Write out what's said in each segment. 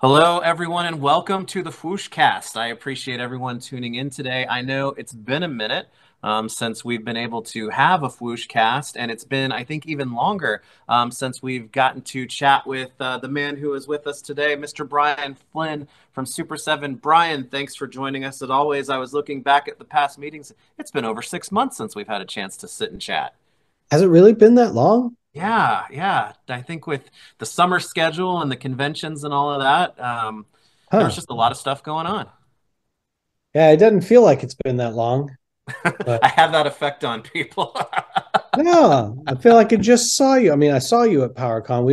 Hello, everyone, and welcome to the FwooshCast. I appreciate everyone tuning in today. I know it's been a minute since we've been able to have a FwooshCast, and it's been, I think, even longer since we've gotten to chat with the man who is with us today, Mr. Brian Flynn from Super7. Brian, thanks for joining us. As always, I was looking back at the past meetings. It's been over 6 months since we've had a chance to sit and chat. Has it really been that long? Yeah, yeah. I think with the summer schedule and the conventions and all of that, there was Huh. just a lot of stuff going on. Yeah, it doesn't feel like it's been that long, but I have that effect on people. no, I feel like I just saw you. I mean, I saw you at PowerCon.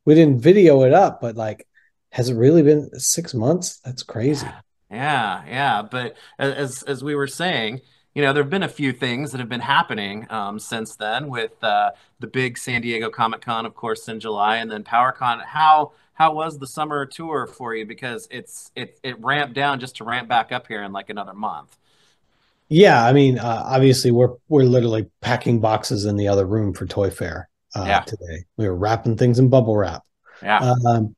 We didn't video it up, but like, has it really been 6 months? That's crazy. Yeah, yeah, yeah. But as we were saying, there have been a few things that have been happening since then with the big San Diego Comic Con, of course, in July, and then PowerCon. How was the summer tour for you? Because it ramped down just to ramp back up here in like another month. Yeah, I mean, obviously we're literally packing boxes in the other room for Toy Fair Yeah, today. We were wrapping things in bubble wrap. yeah, Um,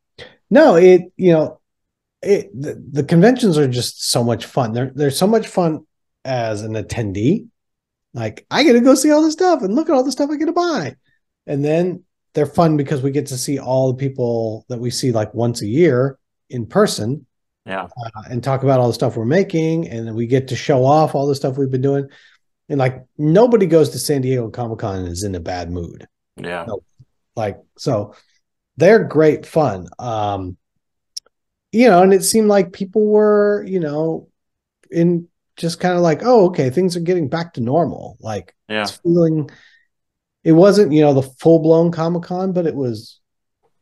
no, the conventions are just so much fun. They're so much fun as an attendee. Like, I get to go see all this stuff and look at all the stuff I get to buy. And then they're fun because we get to see all the people that we see like once a year in person, yeah, and talk about all the stuff we're making. And then we get to show off all the stuff we've been doing. And like, nobody goes to San Diego Comic Con and is in a bad mood. yeah, No, like, so they're great fun. And it seemed like people were, in just kind of like, oh, okay, things are getting back to normal. Like, it's yeah. feeling, it wasn't, the full blown Comic Con, but it was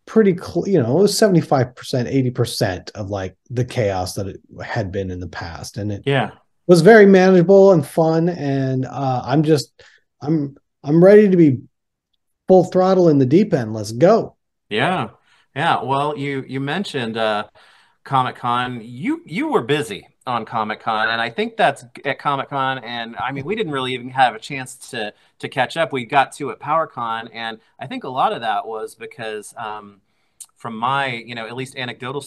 pretty cool. It was 75%, 80% of like the chaos that it had been in the past. And it Yeah. was very manageable and fun. And I'm, I'm ready to be full throttle in the deep end. Let's go. Yeah. Yeah. Well, you mentioned Comic Con. You were busy on Comic Con, and I think that's at Comic Con. And I mean, we didn't really even have a chance to catch up. We got to at PowerCon, and I think a lot of that was because from my at least anecdotal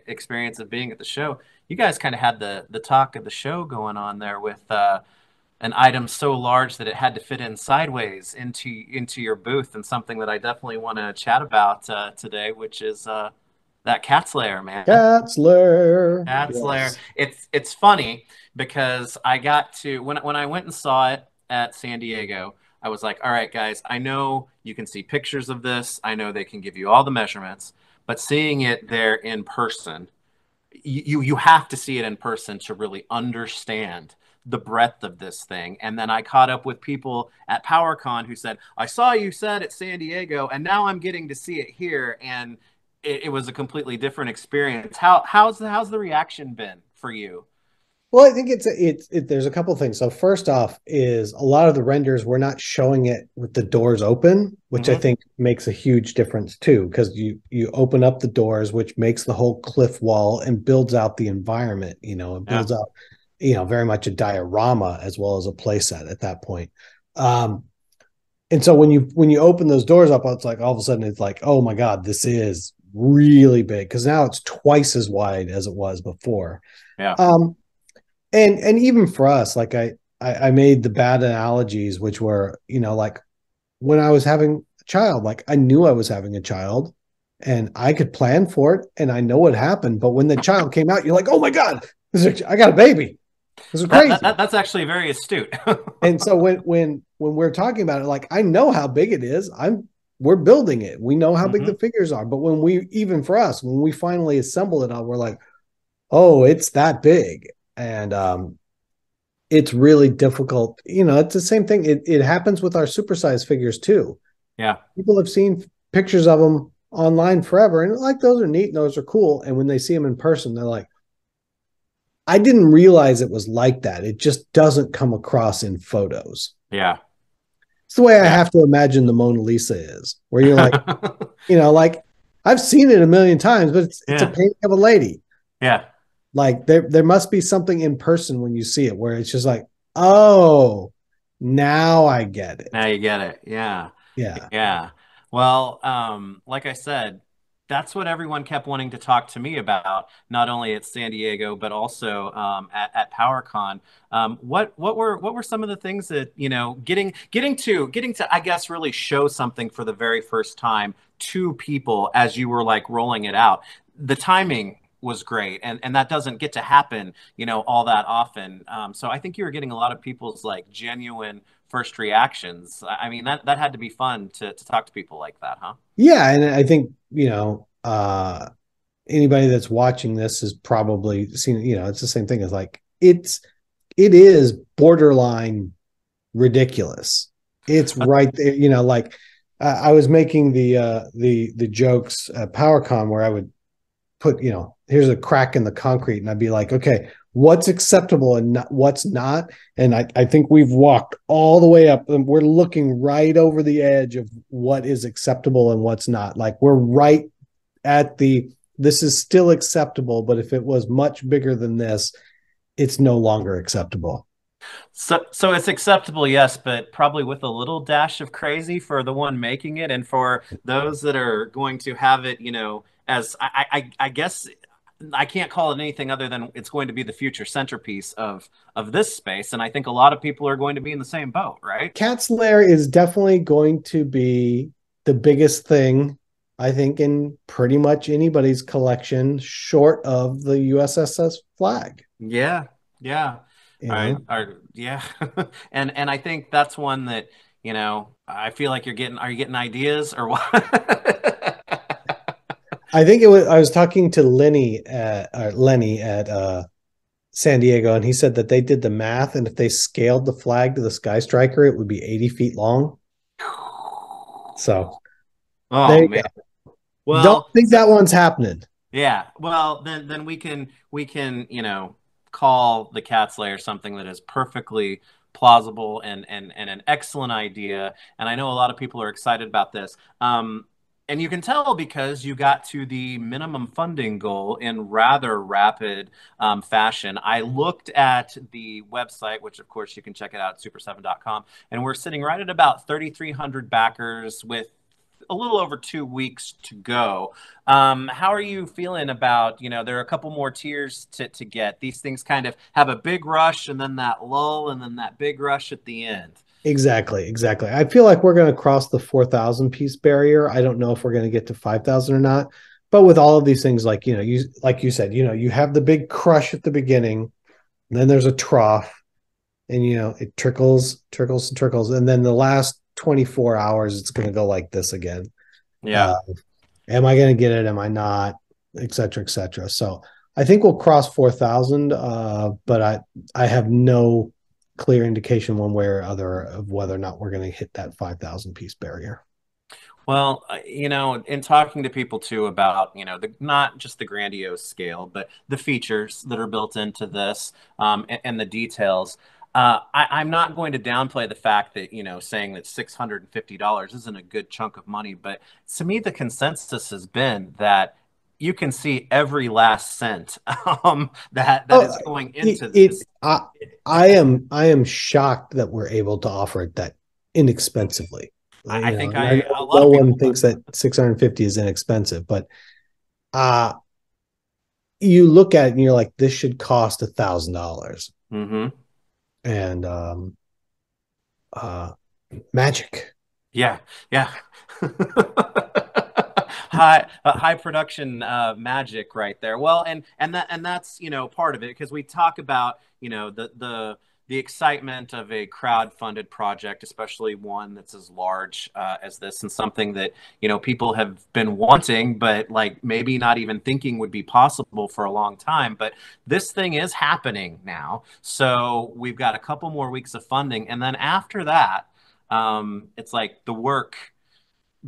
experience of being at the show, you guys kind of had the talk of the show going on there with an item so large that it had to fit in sideways into your booth, and something that I definitely want to chat about today, which is that Cat's Lair, man. Cat's Lair. Cat's Lair. Yes. It's funny because I got to when I went and saw it at San Diego, I was like, all right, guys, I know you can see pictures of this. I know they can give you all the measurements, but seeing it there in person, you have to see it in person to really understand the breadth of this thing. And then I caught up with people at PowerCon who said, I saw you said at San Diego, and now I'm getting to see it here. And it was a completely different experience. How's the reaction been for you? Well, I think there's a couple of things. So first off is a lot of the renders we're not showing it with the doors open, which I Hmm. think makes a huge difference too, because you open up the doors, which makes the whole cliff wall and builds out the environment. It Yeah. builds out, very much a diorama as well as a playset at that point. Um, and so when you open those doors up, it's like all of a sudden it's like, oh my God, this is really big because now it's twice as wide as it was before. Yeah. Um, and even for us, like I made the bad analogies, which were, like when I was having a child, like I knew I was having a child and I could plan for it and I know what happened. But when the child came out, you're like, oh my God, I got a baby. This is crazy. That's actually very astute. And so when we're talking about it, like I know how big it is. We're building it. We know how big the Hmm. figures are. But even for us, when we finally assemble it all, we're like, oh, it's that big. And it's really difficult. It's the same thing. It happens with our supersized figures too. Yeah. People have seen pictures of them online forever, and like those are neat, and those are cool. And when they see them in person, they're like, I didn't realize it was like that. It just doesn't come across in photos. Yeah. It's the way I Yeah. have to imagine the Mona Lisa is, where you're like, like I've seen it a million times, but it's a Yeah. painting of a lady. Yeah. Like there must be something in person when you see it where it's just like, oh, now I get Now it. you get it. Yeah. Yeah. Yeah. Well, like I said, that's what everyone kept wanting to talk to me about, not only at San Diego but also at PowerCon. What were some of the things that getting to I guess really show something for the very first time to people as you were like rolling it out? The timing was great, and that doesn't get to happen all that often. So I think you were getting a lot of people's like genuine first reactions. I mean that had to be fun to talk to people like that, huh? Yeah, and I think, anybody that's watching this has probably seen, it's the same thing as like it is borderline ridiculous. It's right there, like I was making the jokes at PowerCon where I would put, here's a crack in the concrete, and I'd be like, okay, what's acceptable and what's not. And I think we've walked all the way up and we're looking right over the edge of what is acceptable and what's not. Like we're right at this is still acceptable, but if it was much bigger than this, it's no longer acceptable. So it's acceptable, yes, but probably with a little dash of crazy for the one making it, and for those that are going to have it, as I guess I can't call it anything other than it's going to be the future centerpiece of this space, and I think a lot of people are going to be in the same boat, right? Cat's Lair is definitely going to be the biggest thing, I think, in pretty much anybody's collection, short of the USSS flag. Yeah, yeah. You know, Yeah. And I think that's one that, I feel like are you getting ideas or what? I think it was. I was talking to Lenny at San Diego, and he said that they did the math, and if they scaled the flag to the Sky Striker, it would be 80 feet long. So Oh there you man. go. Don't Well, think so that one's happening. yeah. Well, then we can, call the Cat's Lair something that is perfectly plausible and an excellent idea. And I know a lot of people are excited about this. And you can tell because you got to the minimum funding goal in rather rapid fashion. I looked at the website, which of course you can check it out at super7.com, and we're sitting right at about 3,300 backers with a little over 2 weeks to go. How are you feeling about, there are a couple more tiers to get. These things kind of have a big rush and then that lull and then that big rush at the end. Exactly, exactly. I feel like we're going to cross the 4,000 piece barrier. I don't know if we're going to get to 5,000 or not. But with all of these things, like, you like you said, you have the big crush at the beginning, then there's a trough, and it trickles, trickles, and trickles, and then the last 24 hours, it's going to go like this again. Yeah. Uh, am I going to get it? Am I not? Et cetera, et cetera. So I think we'll cross 4,000, but I have no clear indication one way or other of whether or not we're going to hit that 5,000 piece barrier. Well, in talking to people too about, not just the grandiose scale, but the features that are built into this, and the details. I'm not going to downplay the fact that, saying that $650 isn't a good chunk of money, but to me, the consensus has been that you can see every last cent that Oh, is going it, into it this. I am shocked that we're able to offer it that inexpensively. I think And I a know lot no of one people. thinks that 650 is inexpensive, but uh you look at it and you're like, this should cost $1,000. Mhm. And uh magic. Yeah, yeah. High production magic right there. Well, and that's part of it because we talk about the excitement of a crowd-funded project, especially one that's as large as this, and something that people have been wanting, but like maybe not even thinking would be possible for a long time. But this thing is happening now, so we've got a couple more weeks of funding, and then after that it's like the work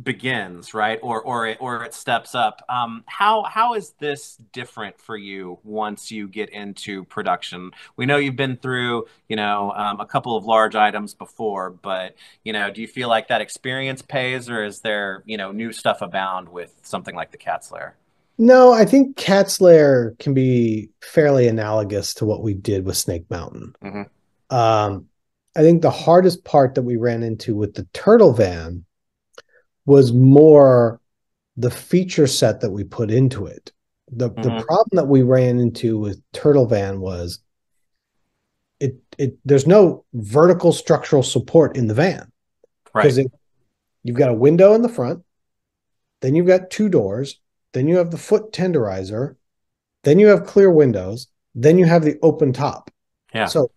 begins, right? Or it steps up. How is this different for you once you get into production? We know you've been through, a couple of large items before, but do you feel like that experience pays, or is there, new stuff abound with something like the Cat's Lair? No, I think Cat's Lair can be fairly analogous to what we did with Snake Mountain. Hmm. Um, I think the hardest part that we ran into with the turtle van was more the feature set that we put into it. The Hmm. problem that we ran into with Turtle Van was it there's no vertical structural support in the van Right. because you've got a window in the front, then you've got two doors, then you have the foot tenderizer, then you have clear windows, then you have the open top. Yeah. So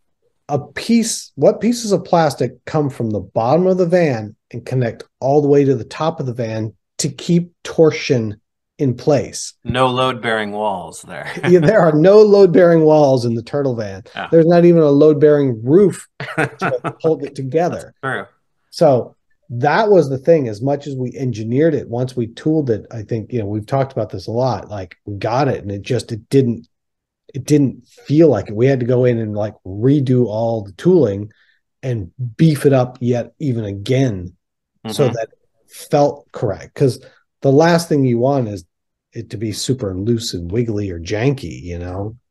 what pieces of plastic come from the bottom of the van and connect all the way to the top of the van to keep torsion in place? No load bearing walls there. Yeah, there are no load bearing walls in the turtle van. Yeah. There's not even a load bearing roof to hold it That's together. true. So that was the thing. As much as we engineered it, once we tooled it, I think, we've talked about this a lot. Like, we got it, and it didn't feel like it. We had to go in and like redo all the tooling and beef it up yet even again so Hmm. that it felt correct. Because the last thing you want is it to be super loose and wiggly or janky.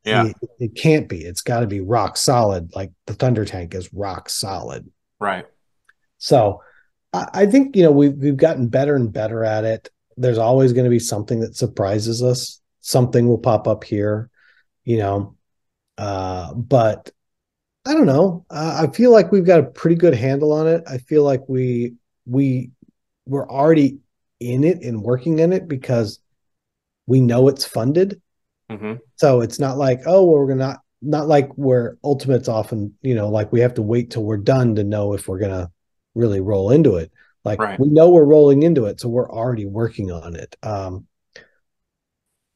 Yeah. It can't be. It's got to be rock solid. Like the Thunder Tank is rock solid. Right. So I think, we've gotten better and better at it. There's always going to be something that surprises us. Something will pop up here, you know. But I don't know. I feel like we've got a pretty good handle on it. I feel like we we're already in it and working in it because we know it's funded. Hmm. So it's not like, oh, well, we're gonna not like where Ultimate's often, like we have to wait till we're done to know if we're gonna really roll into it. Like, Right. we know we're rolling into it, so we're already working on it.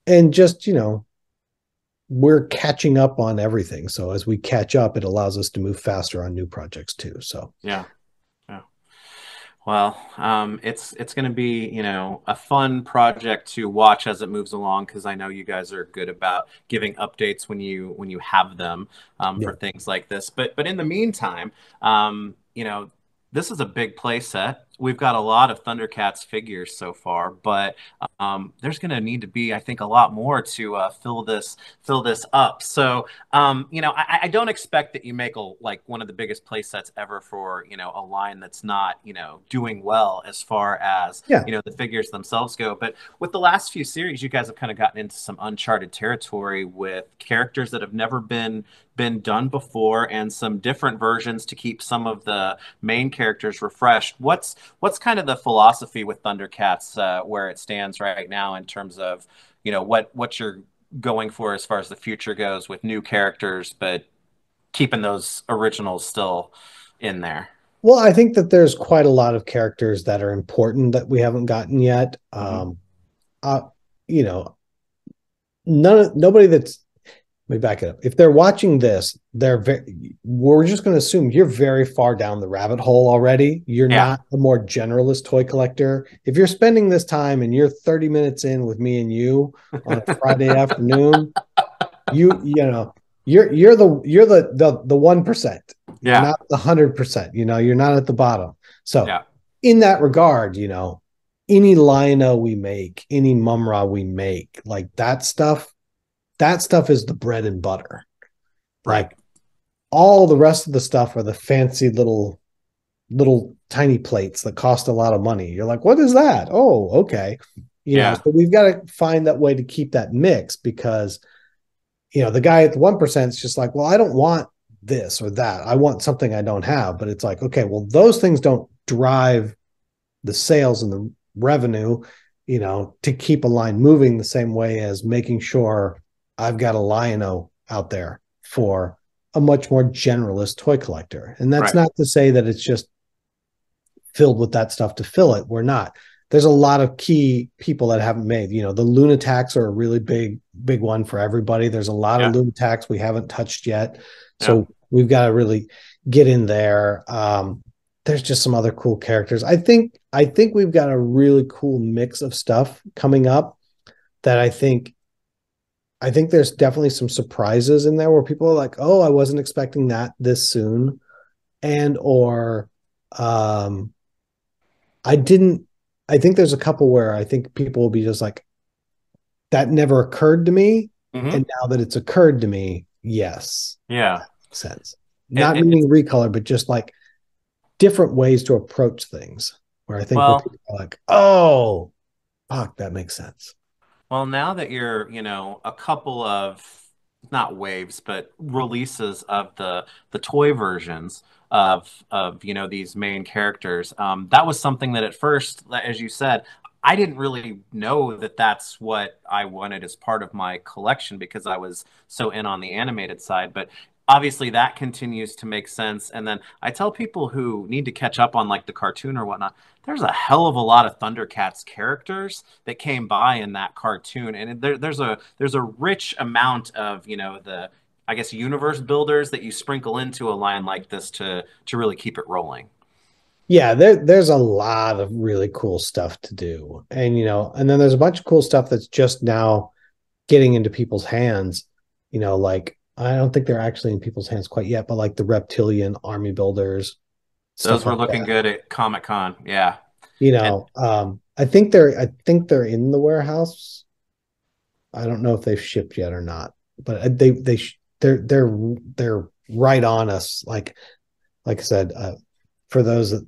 And just, we're catching up on everything. So as we catch up, it allows us to move faster on new projects too. So Yeah. Yeah. Well, it's going to be, a fun project to watch as it moves along because I know you guys are good about giving updates when you have them for yeah, things like this. But in the meantime, this is a big play set. We've got a lot of Thundercats figures so far, but there's going to need to be, I think, a lot more to fill this up. So I don't expect that you make like one of the biggest play sets ever for, a line that's not, doing well as far as, yeah. the figures themselves go. But with the last few series, you guys have kind of gotten into some uncharted territory with characters that have never been done before and some different versions to keep some of the main characters refreshed. What's kind of the philosophy with Thundercats where it stands right now in terms of, what you're going for as far as the future goes with new characters, but keeping those originals still in there. Well, I think that there's quite a lot of characters that are important that we haven't gotten yet. Hmm. Uh, you know, nobody that's let me back it up. If they're watching this, we're just going to assume you're very far down the rabbit hole already. You're Yeah. not a more generalist toy collector. If you're spending this time and you're 30 minutes in with me and you on a Friday afternoon, you know you're the 1%. You're Yeah. not the 100%. You're not at the bottom. So Yeah. in that regard, any Lino we make, any Mumra we make, like that stuff is the bread and butter. Right. Like, all the rest of the stuff are the fancy little tiny plates that cost a lot of money. You're like, what is that? Oh, okay. Yeah. So we've got to find that way to keep that mix because the guy at the 1% is just like, well, I don't want this or that. I want something I don't have. But it's like, okay, well, those things don't drive the sales and the revenue, to keep a line moving the same way as making sure I've got a Lion-O out there for a much more generalist toy collector. And that's Right. not to say that it's just filled with that stuff to fill it. We're not. There's a lot of key people that haven't made. The Lunatacs are a really big one for everybody. There's a lot of Yeah. Lunatacs we haven't touched yet. Yeah. So we've got to really get in there. There's just some other cool characters. I think we've got a really cool mix of stuff coming up that I think there's definitely some surprises in there where people are like, "Oh, I wasn't expecting that this soon," and or um, I didn't. I think there's a couple where I think people will be just like, "That never occurred to me," Hmm. and now that it's occurred to me, yes, Yeah. that makes sense. It, Not it, it's meaning recolor, but just like different ways to approach things. Where I think where well, people are like, "Oh." Fuck, that makes sense. Well, now that you're, a couple of not waves, but releases of the toy versions of these main characters, that was something that at first, as you said, I didn't really know that that's what I wanted as part of my collection because I was so in on the animated side. But obviously, that continues to make sense. And then I tell people who need to catch up on like the cartoon or whatnot, there's a hell of a lot of Thundercats characters that came by in that cartoon, and there's a rich amount of the I guess universe builders that you sprinkle into a line like this to really keep it rolling. Yeah, there's a lot of really cool stuff to do. And and then there's a bunch of cool stuff that's just now getting into people's hands. Like I don't think they're actually in people's hands quite yet, but like the reptilian army builders, Those stuff were like looking that. good at Comic Con, yeah. And I think they're in the warehouse. I don't know if they've shipped yet or not, but they're right on us. Like I said, for those that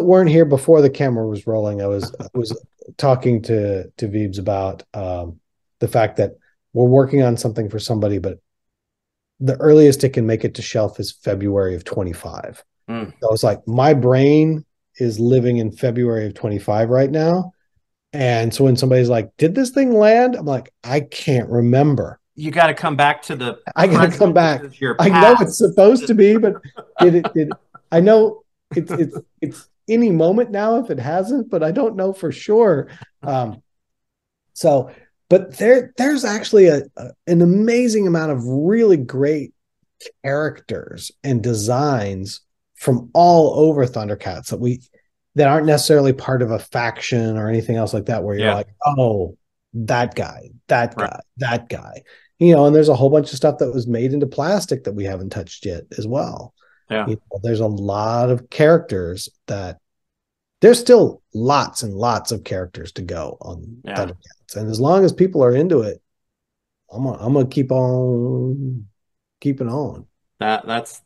weren't here before the camera was rolling, I was talking to Veebs about the fact that we're working on something for somebody, but the earliest it can make it to shelf is February of 25. mm, So it's like my brain is living in February of 25 right now. And so when somebody's like, "Did this thing land?" I'm like, "I can't remember. you got to come back to the I got to come present. This back. is your I know it's past. supposed to be, but did I know it's any moment now if it hasn't, but I don't know for sure. Um, so, but there's actually an amazing amount of really great characters and designs from all over Thundercats that aren't necessarily part of a faction or anything else like that, where you're Yeah, like, oh, that guy, that right. guy, that guy. And there's a whole bunch of stuff that was made into plastic that we haven't touched yet as well. Yeah, There's a lot of characters that there's still lots and lots of characters to go on yeah. Thundercats. And as long as people are into it, I'm gonna keep on keeping on. That's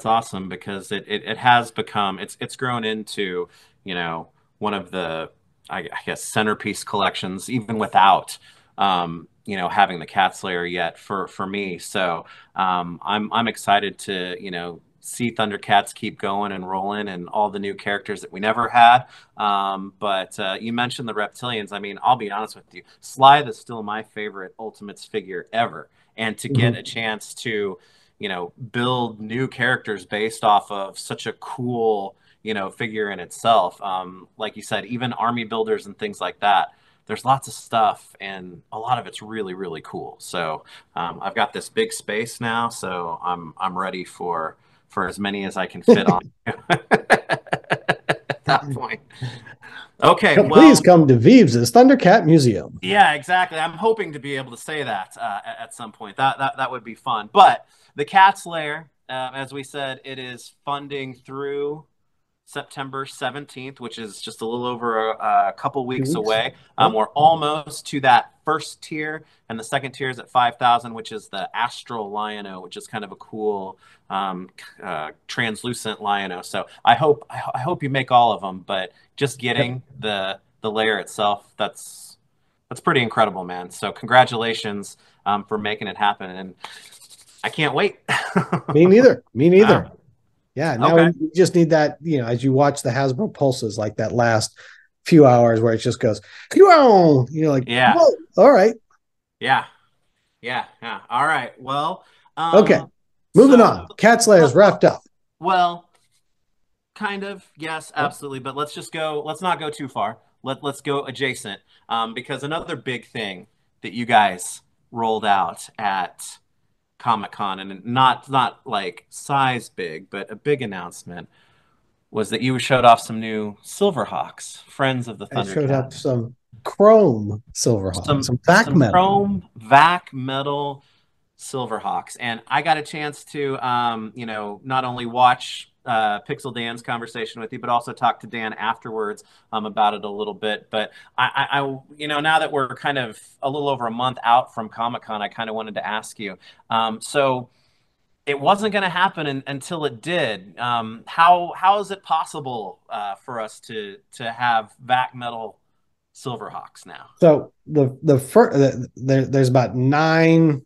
awesome because it has become it's grown into, you know, one of the I guess centerpiece collections even without having the Cat Slayer yet for me. So I'm excited to, see Thundercats keep going and rolling and all the new characters that we never had. But you mentioned the Reptilians. I mean, I'll be honest with you, Slythe is still my favorite Ultimates figure ever. And to get a Mhm. chance to build new characters based off of such a cool, figure in itself. Like you said, even army builders and things like that. There's lots of stuff, and a lot of it's really, really cool. So I've got this big space now, so I'm ready for as many as I can fit on at that point. Okay, Please well, come to Veebs' Thundercat Museum. yeah, exactly. I'm hoping to be able to say that at some point. That would be fun. But the Cat's Lair, as we said, it is funding through September 17th, which is just a little over a couple 2 weeks weeks. away. Yep. We're almost to that first tier, and the second tier is at 5,000, which is the Astral Lion-O, which is kind of a cool translucent Lion-O. So I hope you make all of them, but just Yep. getting the layer itself, that's pretty incredible, man. So congratulations for making it happen, and I can't wait. Me neither. Me Wow. neither. Yeah. Now Okay. we just need that, as you watch the Hasbro pulses, like that last few hours where it just goes, you're like, Yeah. whoa, all right. Yeah. Yeah, yeah. All right. Well, Okay. Moving so on. Cat Slayer's let, wrapped up. well, kind of, yes, Yep. absolutely. But let's not go too far. Let's go adjacent. Because another big thing that you guys rolled out at Comic Con, and not like size big, but a big announcement was that you showed off some new Silverhawks, friends of the I showed up Thundercats. some chrome Silverhawk, Some some vac some metal. chrome vac metal Silverhawks, and I got a chance to, not only watch Pixel Dan's conversation with you, but also talk to Dan afterwards about it a little bit. But now that we're kind of a little over a month out from Comic Con, I kind of wanted to ask you. So it wasn't going to happen until it did. How is it possible for us to have vac metal Silverhawks now. So the first there's about nine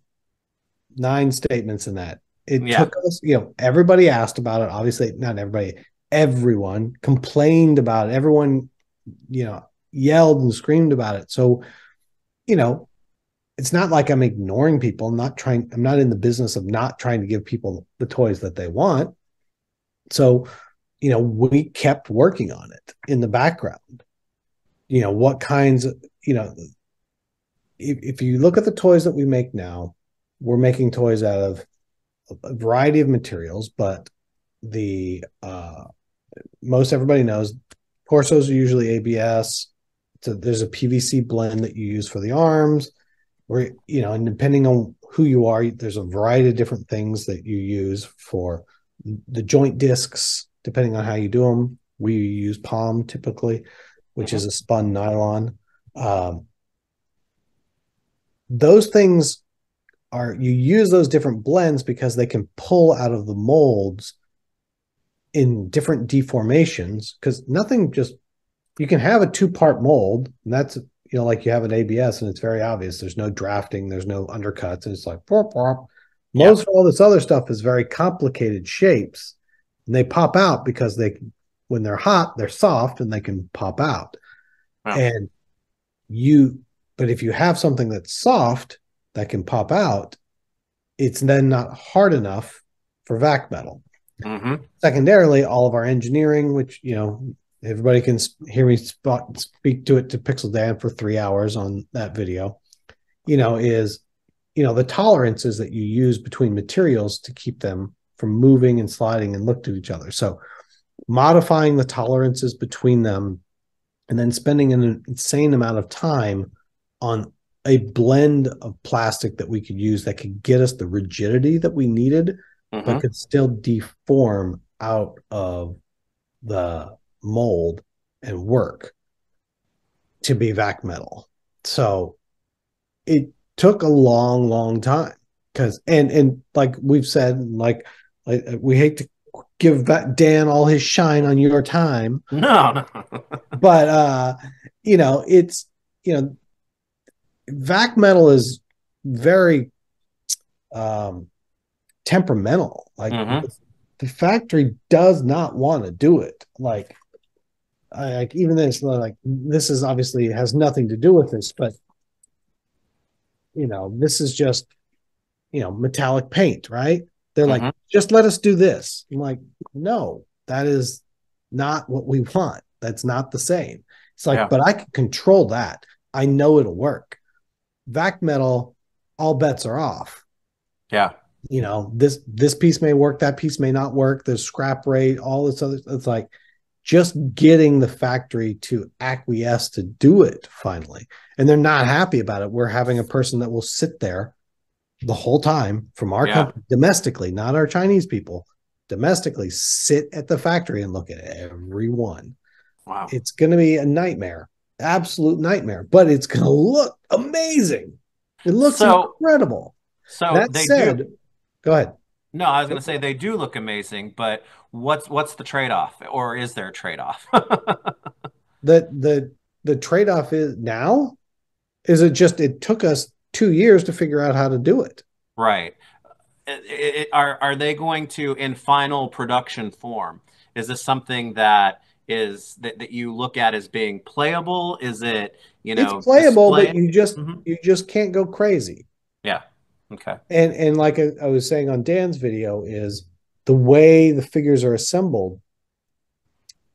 statements in that. It Yeah. took us, everybody asked about it. Obviously, not everybody, everyone complained about it. Everyone, yelled and screamed about it. So, you know, it's not like I'm ignoring people. I'm not in the business of not trying to give people the toys that they want. So, we kept working on it in the background. What kinds of, if you look at the toys that we make now, we're making toys out of a variety of materials, but the most everybody knows torsos are usually ABS. So there's a PVC blend that you use for the arms, where and depending on who you are, there's a variety of different things that you use for the joint discs, depending on how you do them. We use palm typically, which is a spun nylon. Those things you use those different blends because they can pull out of the molds in different deformations, because you can have a 2-part mold, and that's, like you have an ABS, and it's very obvious. There's no drafting, there's no undercuts, and it's like, pop, pop. Most of all this other stuff is very complicated shapes, and they pop out because when they're hot, they're soft and they can pop out. Wow. But if you have something that's soft that can pop out, it's then not hard enough for vac metal. Secondarily, all of our engineering, which, everybody can hear me speak to it to Pixel Dan for 3 hours on that video, is, the tolerances that you use between materials to keep them from moving and sliding and look to each other. So modifying the tolerances between them and then spending an insane amount of time on a blend of plastic that we could use that could get us the rigidity that we needed, but could still deform out of the mold and work to be vac metal. So it took a long, long time, because and like we've said, like we hate to give Dan all his shine on your time. No. But it's vac metal is very temperamental. Like the factory does not want to do it. Like even this, like, this is obviously has nothing to do with this, but this is just metallic paint, right? They're like, just let us do this. I'm like, no, that is not what we want. That's not the same. It's like, but I can control that. I know it'll work. Vac metal, all bets are off. Yeah. This piece may work, that piece may not work. There's scrap rate, all this other. It's like just getting the factory to acquiesce to do it finally. And they're not happy about it. We're having a person that will sit there the whole time from our company domestically, not our Chinese people, domestically sit at the factory and look at every one. Wow. It's going to be a nightmare, absolute nightmare, but it's going to look amazing. It looks incredible. So that said, go ahead. No, I was going to say they do look amazing, but what's the trade-off, or is there a trade-off? The trade-off is it took us 2 years to figure out how to do it. Right. Are they going to, in final production form, is this something that you look at as being playable? Is it, it's playable, but you just can't go crazy. Yeah. Okay. And like I was saying on Dan's video, is the way the figures are assembled,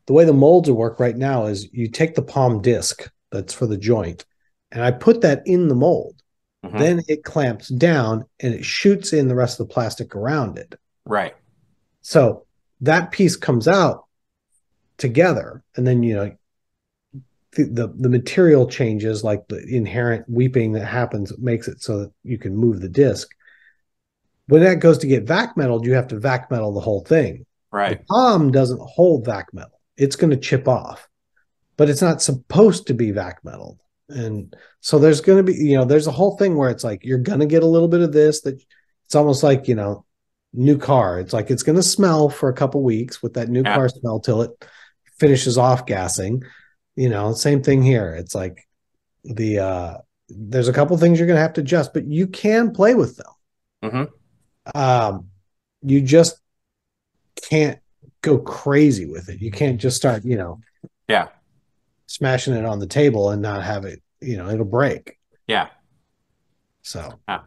the way the molds work right now is you take the palm disc that's for the joint, and I put that in the mold. Then it clamps down and it shoots in the rest of the plastic around it. Right. So that piece comes out together, and then the material changes, like the inherent weeping that happens makes it so that you can move the disc. When that goes to get vac metaled, you have to vac metal the whole thing. Right. The palm doesn't hold vac metal. It's going to chip off, but it's not supposed to be vac metaled. And so there's going to be, there's a whole thing where it's like, you're going to get a little bit of this, that it's almost like, new car. It's like, it's going to smell for a couple weeks with that new car smell till it finishes off gassing. Same thing here. It's like, The there's a couple things you're going to have to adjust, but you can play with them. Hmm. Um, you just can't go crazy with it. You can't just start, Yeah. smashing it on the table and not have it, it'll break. Yeah. So, Yeah.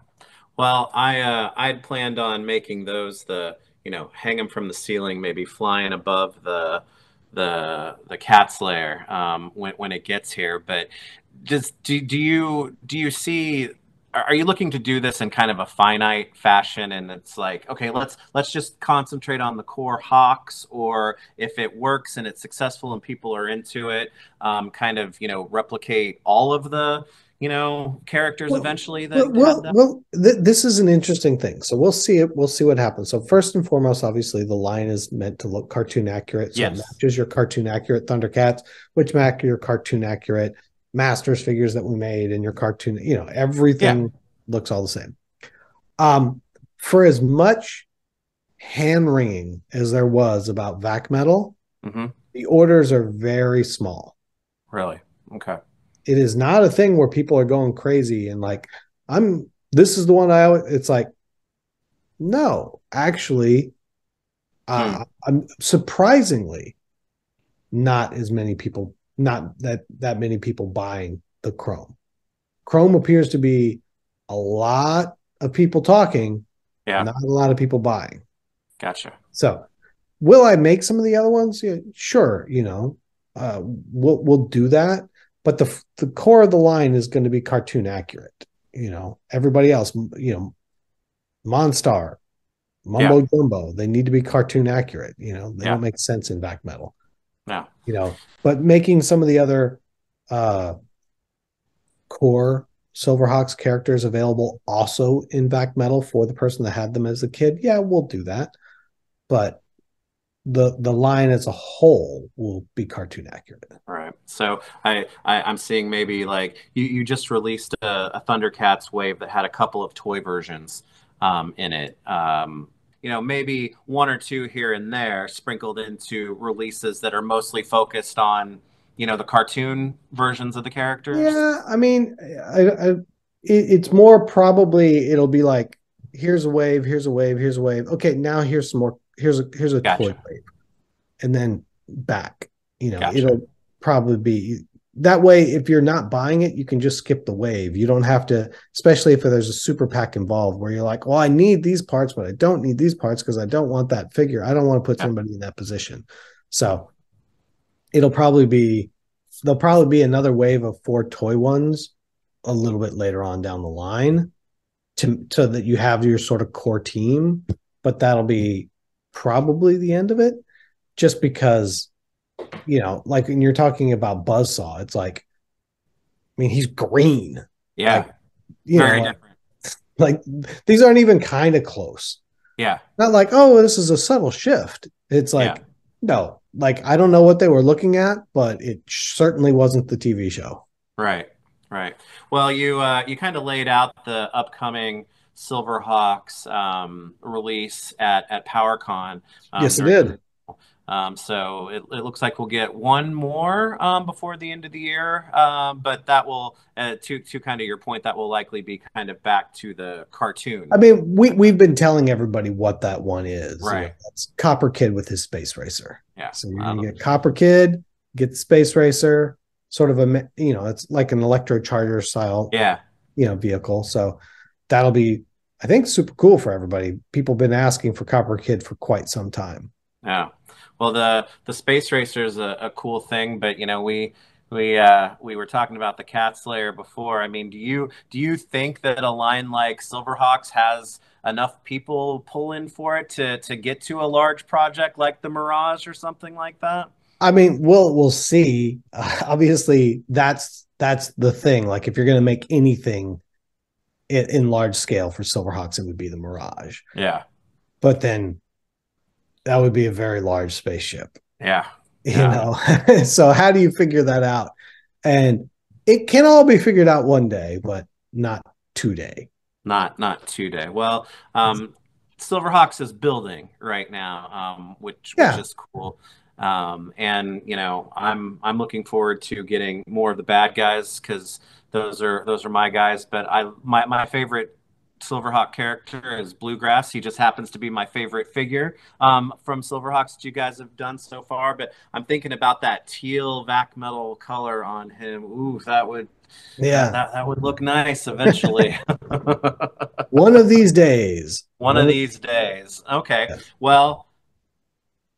Well, I'd planned on making those hang them from the ceiling, maybe flying above the cat's lair when it gets here. But do you see? Are you looking to do this in kind of a finite fashion? And it's like, okay, let's just concentrate on the core hawks, or if it works and it's successful and people are into it, kind of replicate all of the characters well, eventually that had them. this is an interesting thing. So we'll see it. We'll see what happens. So first and foremost, obviously, the line is meant to look cartoon accurate. So it Yes. matches your cartoon accurate Thundercats, which match your cartoon accurate Masters figures that we made, and your cartoon. Yeah. Everything looks all the same. Um, for as much hand wringing as there was about vac metal, Hmm. the orders are very small. Really? Okay. It is not a thing where people are going crazy and like, this is the one I always, it's like, no, actually, Hmm. I'm surprisingly not as many people, not that many people buying the Chrome. Chrome appears to be a lot of people talking, Yeah. not a lot of people buying. Gotcha. So, will I make some of the other ones? Yeah, sure. We'll do that, but the core of the line is going to be cartoon accurate. Everybody else, Monstar, Yeah. Mumbo Jumbo, they need to be cartoon accurate. They Yeah. don't make sense in back metal. No. But making some of the other uh, core Silverhawks characters available also in back metal for the person that had them as a kid, yeah, we'll do that. But the line as a whole will be cartoon accurate. Right. So I'm seeing maybe like you just released a Thundercats wave that had a couple of toy versions in it. Maybe one or two here and there sprinkled into releases that are mostly focused on, the cartoon versions of the characters. Yeah, I mean, it's more probably it'll be like, here's a wave, here's a wave, here's a wave. Okay, now here's some more. Here's a toy Gotcha. wave, and then back. Gotcha. It'll probably be that way. If you're not buying it, you can just skip the wave. You don't have to, especially if there's a super pack involved, where you're like, well, I need these parts, but I don't need these parts because I don't want that figure. I don't want to put Yeah. somebody in that position. So it'll probably be there'll probably be another wave of 4 toy ones a little bit later on down the line to so that you have your sort of core team, but that'll be probably the end of it just because like when you're talking about Buzzsaw, it's like, I mean, he's green. Yeah. Like, Very like different. like these aren't even kind of close. Yeah. Not like, oh, this is a subtle shift. It's Yeah. like, no, like I don't know what they were looking at, but it certainly wasn't the TV show. Right, right. Well, you kind of laid out the upcoming Silverhawks release at PowerCon Yes, it during the did. so it looks like we'll get one more before the end of the year, but that will to kind of your point, that will likely be kind of back to the I cartoon. mean, we've been telling everybody what that one is. Right. That's Copper Kid with his Space Racer. Yeah. So you're gonna get Copper Kid, get the Space Racer, sort of it's like an electrocharger style, Yeah. vehicle. So that'll be, I think, super cool for everybody. People have been asking for Copper Kid for quite some time. Yeah. Well, the space racer is a cool thing, but we were talking about the cat slayer before. I mean, do you think that a line like Silverhawks has enough people pull in for it to get to a large project like the Mirage or something like that? I mean, we'll see. Obviously, that's the thing. Like, if you're going to make anything in large scale for Silverhawks, it would be the Mirage. Yeah. But then that would be a very large spaceship, Yeah. you Yeah. know. So how do you figure that out? And it can all be figured out one day, but not today. Not today. Well, Silverhawks is building right now, which Yeah. is cool. And I'm looking forward to getting more of the bad guys because those are my guys. But my favorite Silverhawk character is Bluegrass. He just happens to be my favorite figure from Silverhawks that you guys have done so far. But I'm thinking about that teal vac metal color on him. Ooh, Yeah. that would look nice eventually. One of these days. One of these days. Okay. Yes. Well,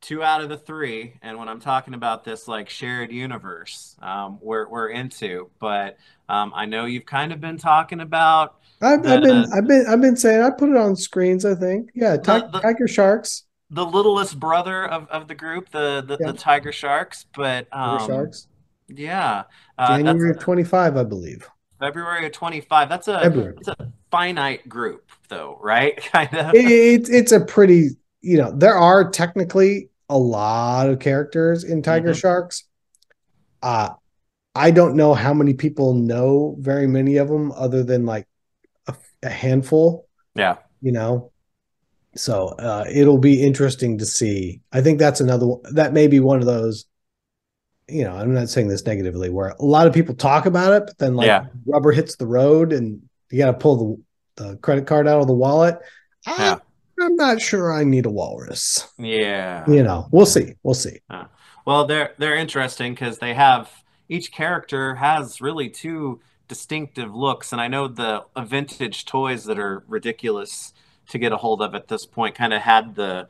two out of the three, and when I'm talking about this like shared universe, we're into. But I know you've kind of been talking about the I've been saying I put it on screens, I think. Yeah, the Tiger Sharks. the littlest brother of the group, the Yeah, Tiger Sharks. But Tiger Sharks. yeah, that's January of 25, I believe. February of 25. February. That's a finite group, though, right? Kind of. It's a pretty, there are technically a lot of characters in Tiger Hmm. Sharks. Uh, I don't know how many people know very many of them other than like a handful, Yeah, you know. So it'll be interesting to see. I think that's another that may be one of those, I'm not saying this negatively, where a lot of people talk about it, but then like yeah, rubber hits the road and you got to pull the credit card out of the wallet. I, yeah, I'm not sure I need a walrus. yeah. We'll see. We'll see. Yeah. Well, they're interesting because they have each character has really two distinctive looks, and I know the vintage toys that are ridiculous to get a hold of at this point kind of had the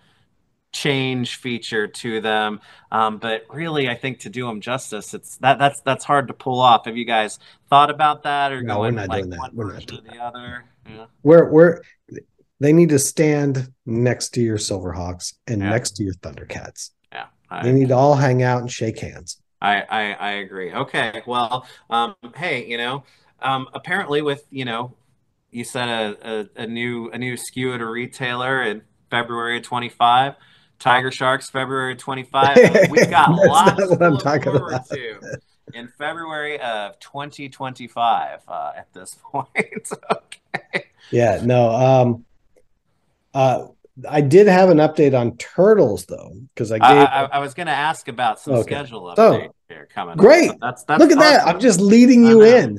change feature to them. But really, I think to do them justice, that's hard to pull off. Have you guys thought about that or No, we're going not like doing that. one We're not version doing or that. the other? Yeah, We're they need to stand next to your Silverhawks and yeah, next to your Thundercats. yeah. They need to all hang out and shake hands. I agree. Okay, well, hey, apparently with you said a new SKU at a retailer in February of 25, Tiger Sharks February of 25. We've got That's not lots what to I'm look talking forward about. to in February of 2025 at this point. Okay. Yeah, no. Uh, I did have an update on Turtles though, because I I, gave. I was going to ask about some Okay. schedule updates So here coming up. So great. that's Look at that. perfect. I'm just leading I you know. in.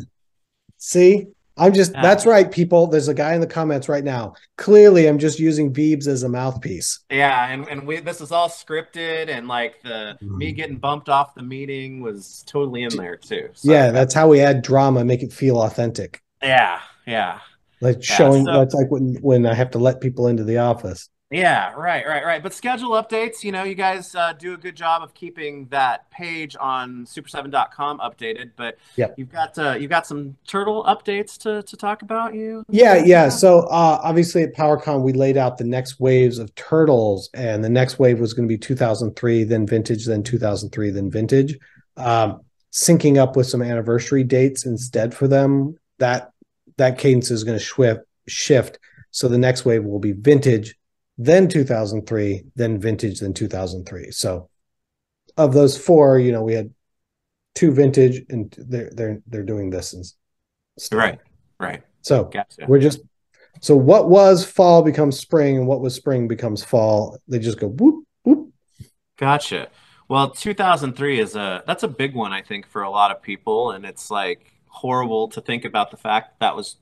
See, Yeah. that's right, people. There's a guy in the comments right now. Clearly, I'm just using Veebs as a mouthpiece. Yeah, and this is all scripted, and like the me Mm. getting bumped off the meeting was totally in there too. So Yeah, that's how we add drama, make it feel authentic. yeah, yeah, Like yeah. showing So that's like when I have to let people into the office. yeah, right. But schedule updates, you guys do a good job of keeping that page on super7.com updated. But Yep. you've got some turtle updates to talk about. You Yeah, said, yeah. So obviously at PowerCon we laid out the next waves of turtles, and the next wave was going to be 2003, then vintage, then 2003, then vintage. Um, Syncing up with some anniversary dates instead for them. That cadence is going to shift. So the next wave will be vintage, then 2003, then vintage, then 2003. So of those four, we had two vintage, and they're doing this right, instead. right. So Gotcha. we're just so what was fall becomes spring, and what was spring becomes fall. They just go whoop whoop. Gotcha. Well, 2003 that's a big one, I think, for a lot of people, and it's like horrible to think about the fact that was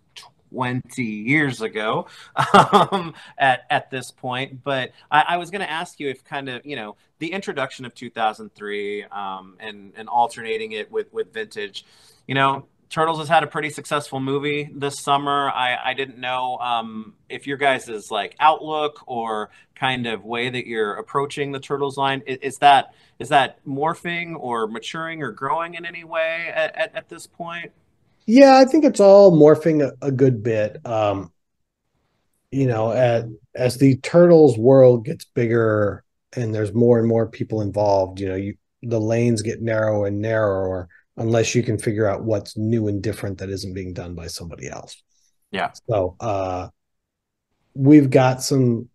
20 years ago at this point. But I was going to ask you if kind of the introduction of 2003 and alternating it with vintage, Turtles has had a pretty successful movie this summer. I didn't know if your guys' like outlook or kind of way that you're approaching the Turtles line is that morphing or maturing or growing in any way at this point? Yeah, I think it's all morphing a good bit. As the turtles world gets bigger and there's more and more people involved, the lanes get narrower and narrower unless you can figure out what's new and different that isn't being done by somebody else. Yeah. So we've got some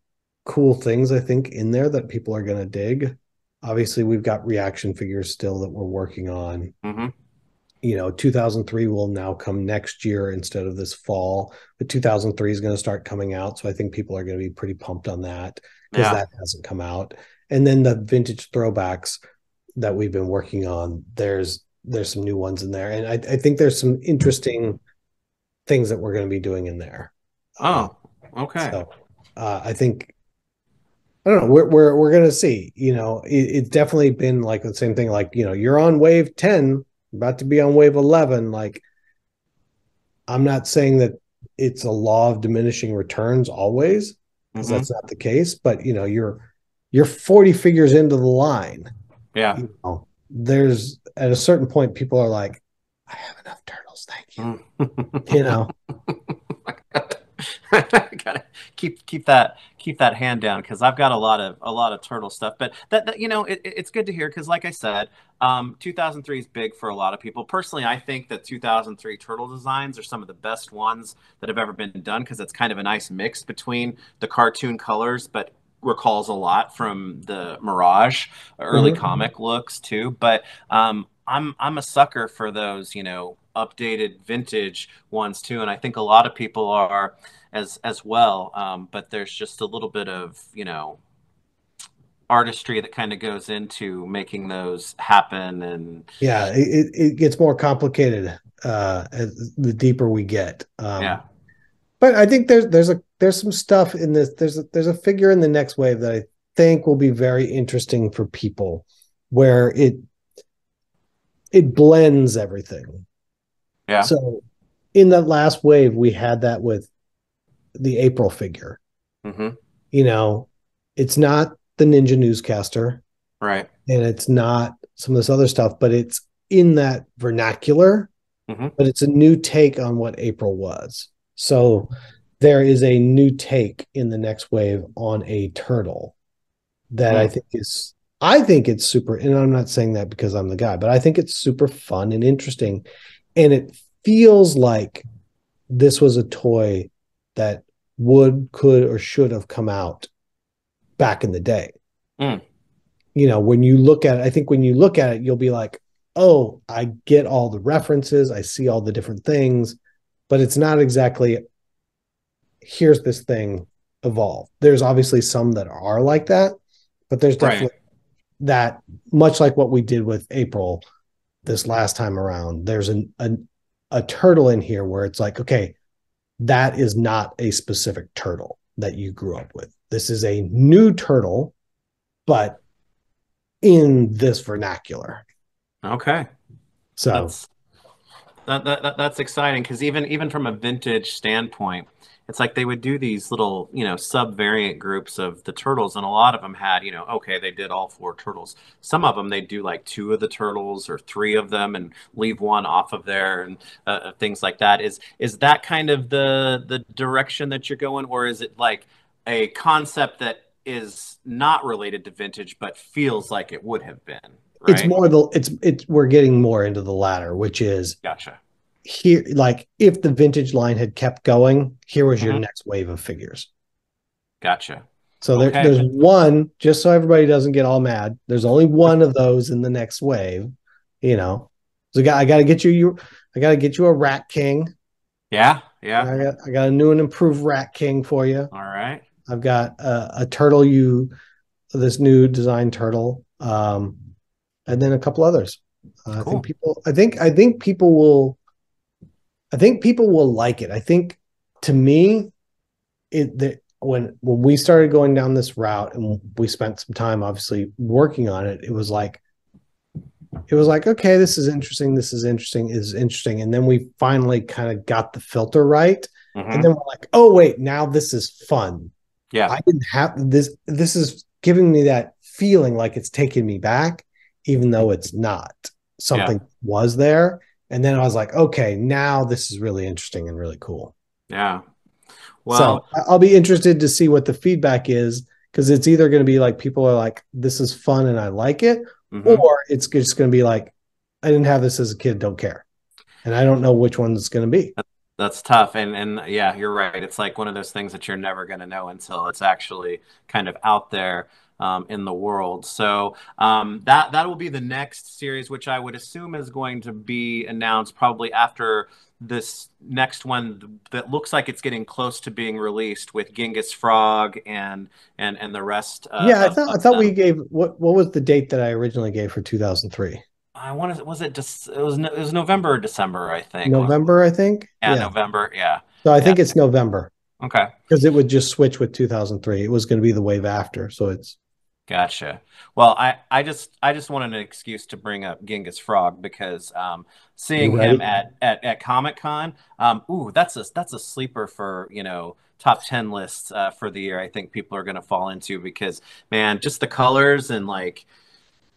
cool things I think in there that people are going to dig. Obviously, we've got reaction figures still that we're working on. Hmm. 2003 will now come next year instead of this fall, but 2003 is going to start coming out, so I think people are going to be pretty pumped on that because Yeah. that hasn't come out. And then the vintage throwbacks, that we've been working on, there's some new ones in there, and I think there's some interesting things that we're going to be doing in there. Uh, Oh, okay. so I think I don't know. We're gonna see. It's definitely been like the same thing. Like you're on wave 10, about to be on wave 11. Like I'm not saying that it's a law of diminishing returns always, because Hmm. that's not the case. But you're 40 figures into the line. Yeah. There's at a certain point, people are like, I have enough turtles, thank you. Mm. You know, Gotta keep that hand down because I've got a lot of turtle stuff. But it's good to hear because, like I said, 2003 is big for a lot of people. Personally, I think that 2003 turtle designs are some of the best ones that have ever been done because it's kind of a nice mix between the cartoon colors, but recalls a lot from the Mirage early mm-hmm. comic looks too. But I'm a sucker for those, updated vintage ones too, and I think a lot of people are as well. But there's just a little bit of, artistry that kind of goes into making those happen, and Yeah, it gets more complicated as the deeper we get. yeah, But I think there's some stuff in this. There's a figure in the next wave that I think will be very interesting for people, where it blends everything. yeah, So in that last wave, we had that with the April figure. hmm, You know, it's not the Ninja Newscaster, right, and it's not some of this other stuff, but it's in that vernacular. hmm, But it's a new take on what April was. So there is a new take in the next wave on a turtle that mm, I think it's super, and I'm not saying that because I'm the guy, but I think it's super fun and interesting. And it feels like this was a toy that could, or should have come out back in the day. mm, When you look at it, I think when you look at it, you'll be like, oh, I get all the references, I see all the different things, but it's not exactly here's this thing evolve. There's obviously some that are like that, but there's right, definitely that, much like what we did with April this last time around. There's a turtle in here where it's like, okay, that is not a specific turtle that you grew up with. This is a new turtle, but in this vernacular. okay. So That's that's exciting because even from a vintage standpoint, it's like they would do these little, sub variant groups of the turtles, and a lot of them had, okay, they did all four turtles. Some of them they do like two of the turtles or three of them and leave one off of there, and things like that. Is that kind of the direction that you're going, or is it like a concept that is not related to vintage but feels like it would have been, it's right? more the it's we're getting more into the latter, which is Gotcha. here, like if the vintage line had kept going, here was your Hmm. next wave of figures. Gotcha. So Okay. there's one, just so everybody doesn't get all mad. There's only one of those in the next wave, you know. So I got to get I got to get you a Rat King. Yeah, yeah. I got a new and improved Rat King for you. All right. I've got a turtle, this new design turtle, and then a couple others. Cool. I think people will like it. I think, to me, when we started going down this route and we spent some time obviously working on it, it was like, okay, this is interesting, and then we finally kind of got the filter right, and Hmm. then we're like, oh wait, now this is fun. Yeah, I didn't have this is giving me that feeling like it's taking me back, even though it's not. yeah, Something was there, and then I was like, okay, now this is really interesting and really cool. yeah. So Well, I'll be interested to see what the feedback is, because it's either going to be like people are like, this is fun and I like it, hmm, or it's just going to be like, I didn't have this as a kid, don't care. And I don't know which one it's going to be. That's tough. And yeah, you're right. It's like one of those things that you're never going to know until it's actually kind of out there in the world. So that will be the next series, which I would assume is going to be announced probably after this next one that looks like it's getting close to being released with Genghis Frog and the rest Yeah, I of thought we them. gave what was the date that I originally gave for 2003? I want to, was it just, it was November or December, I think. November, I think. Yeah, Yeah. November. Yeah. So I Yeah. think it's November Okay. because it would just switch with 2003. It was going to be the wave after. So it's Gotcha. Well, I just wanted an excuse to bring up Genghis Frog because you seeing him ready? at Comic Con, ooh, that's a sleeper for, top 10 lists for the year. I think people are going to fall into because man, just the colors and like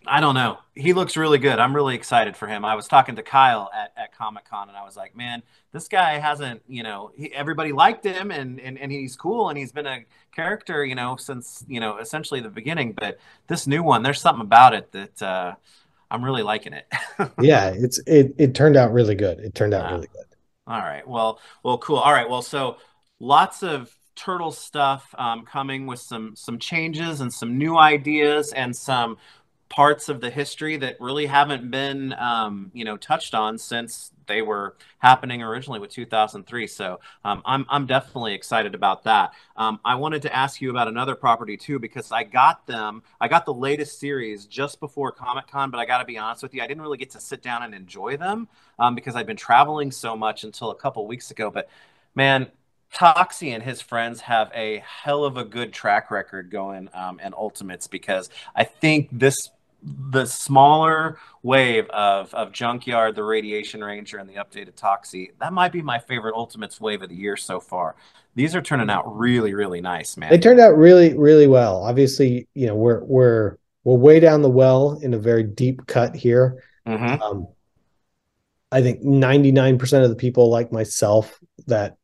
I don't know. He looks really good. I'm really excited for him. I was talking to Kyle at Comic Con and I was like, man, this guy hasn't, everybody liked him and he's cool and he's been a character, since, essentially the beginning. But this new one, there's something about it that I'm really liking it. Yeah, it turned out really good. It turned out Uh, really good. all right. Well, cool. All right. Well, so lots of turtle stuff coming with some changes and some new ideas and some parts of the history that really haven't been touched on since they were happening originally with 2003. So I'm definitely excited about that. I wanted to ask you about another property too because I got the latest series just before Comic Con, but I got to be honest with you, I didn't really get to sit down and enjoy them because I've been traveling so much until a couple weeks ago. But man, Toxie and his friends have a hell of a good track record going in Ultimates because I think the smaller wave of Junkyard, the Radiation Ranger, and the updated Toxie, that might be my favorite Ultimates wave of the year so far. These are turning out really, really nice, They man. turned out really, really well. Obviously, we're way down the well in a very deep cut here. Hmm. Um, I think 99% of the people like myself that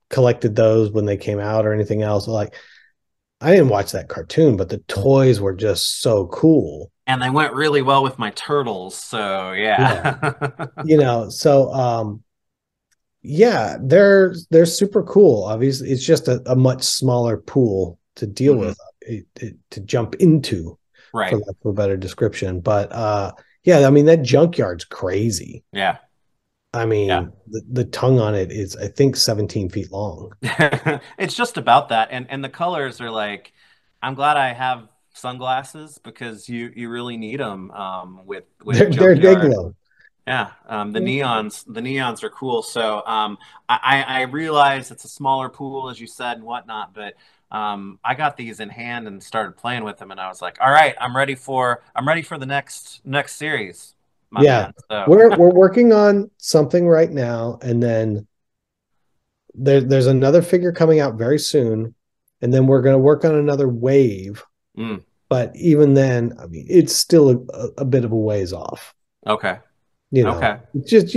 collected those when they came out or anything else, like I didn't watch that cartoon, but the toys were just so cool. And they went really well with my turtles, so Yeah. yeah. Yeah, they're super cool. Obviously, it's just a much smaller pool to deal Hmm. with, to jump into, for Right. lack of a better description. But yeah, I mean that junkyard's crazy. Yeah. I Yeah. mean, the tongue on it is, I think, 17 feet long. It's just about that, and the colors are like, I'm glad I have sunglasses because you really need them with They Junkyard. glow. Yeah, the neons are cool. So I realize it's a smaller pool, as you said and whatnot, but I got these in hand and started playing with them, and I was like, all right, I'm ready for the next series, my Yeah, man. So we're working on something right now, and then there's another figure coming out very soon, and then we're going to work on another wave. mm, But even then, I mean, it's still a bit of a ways off. okay, You know, okay, it's just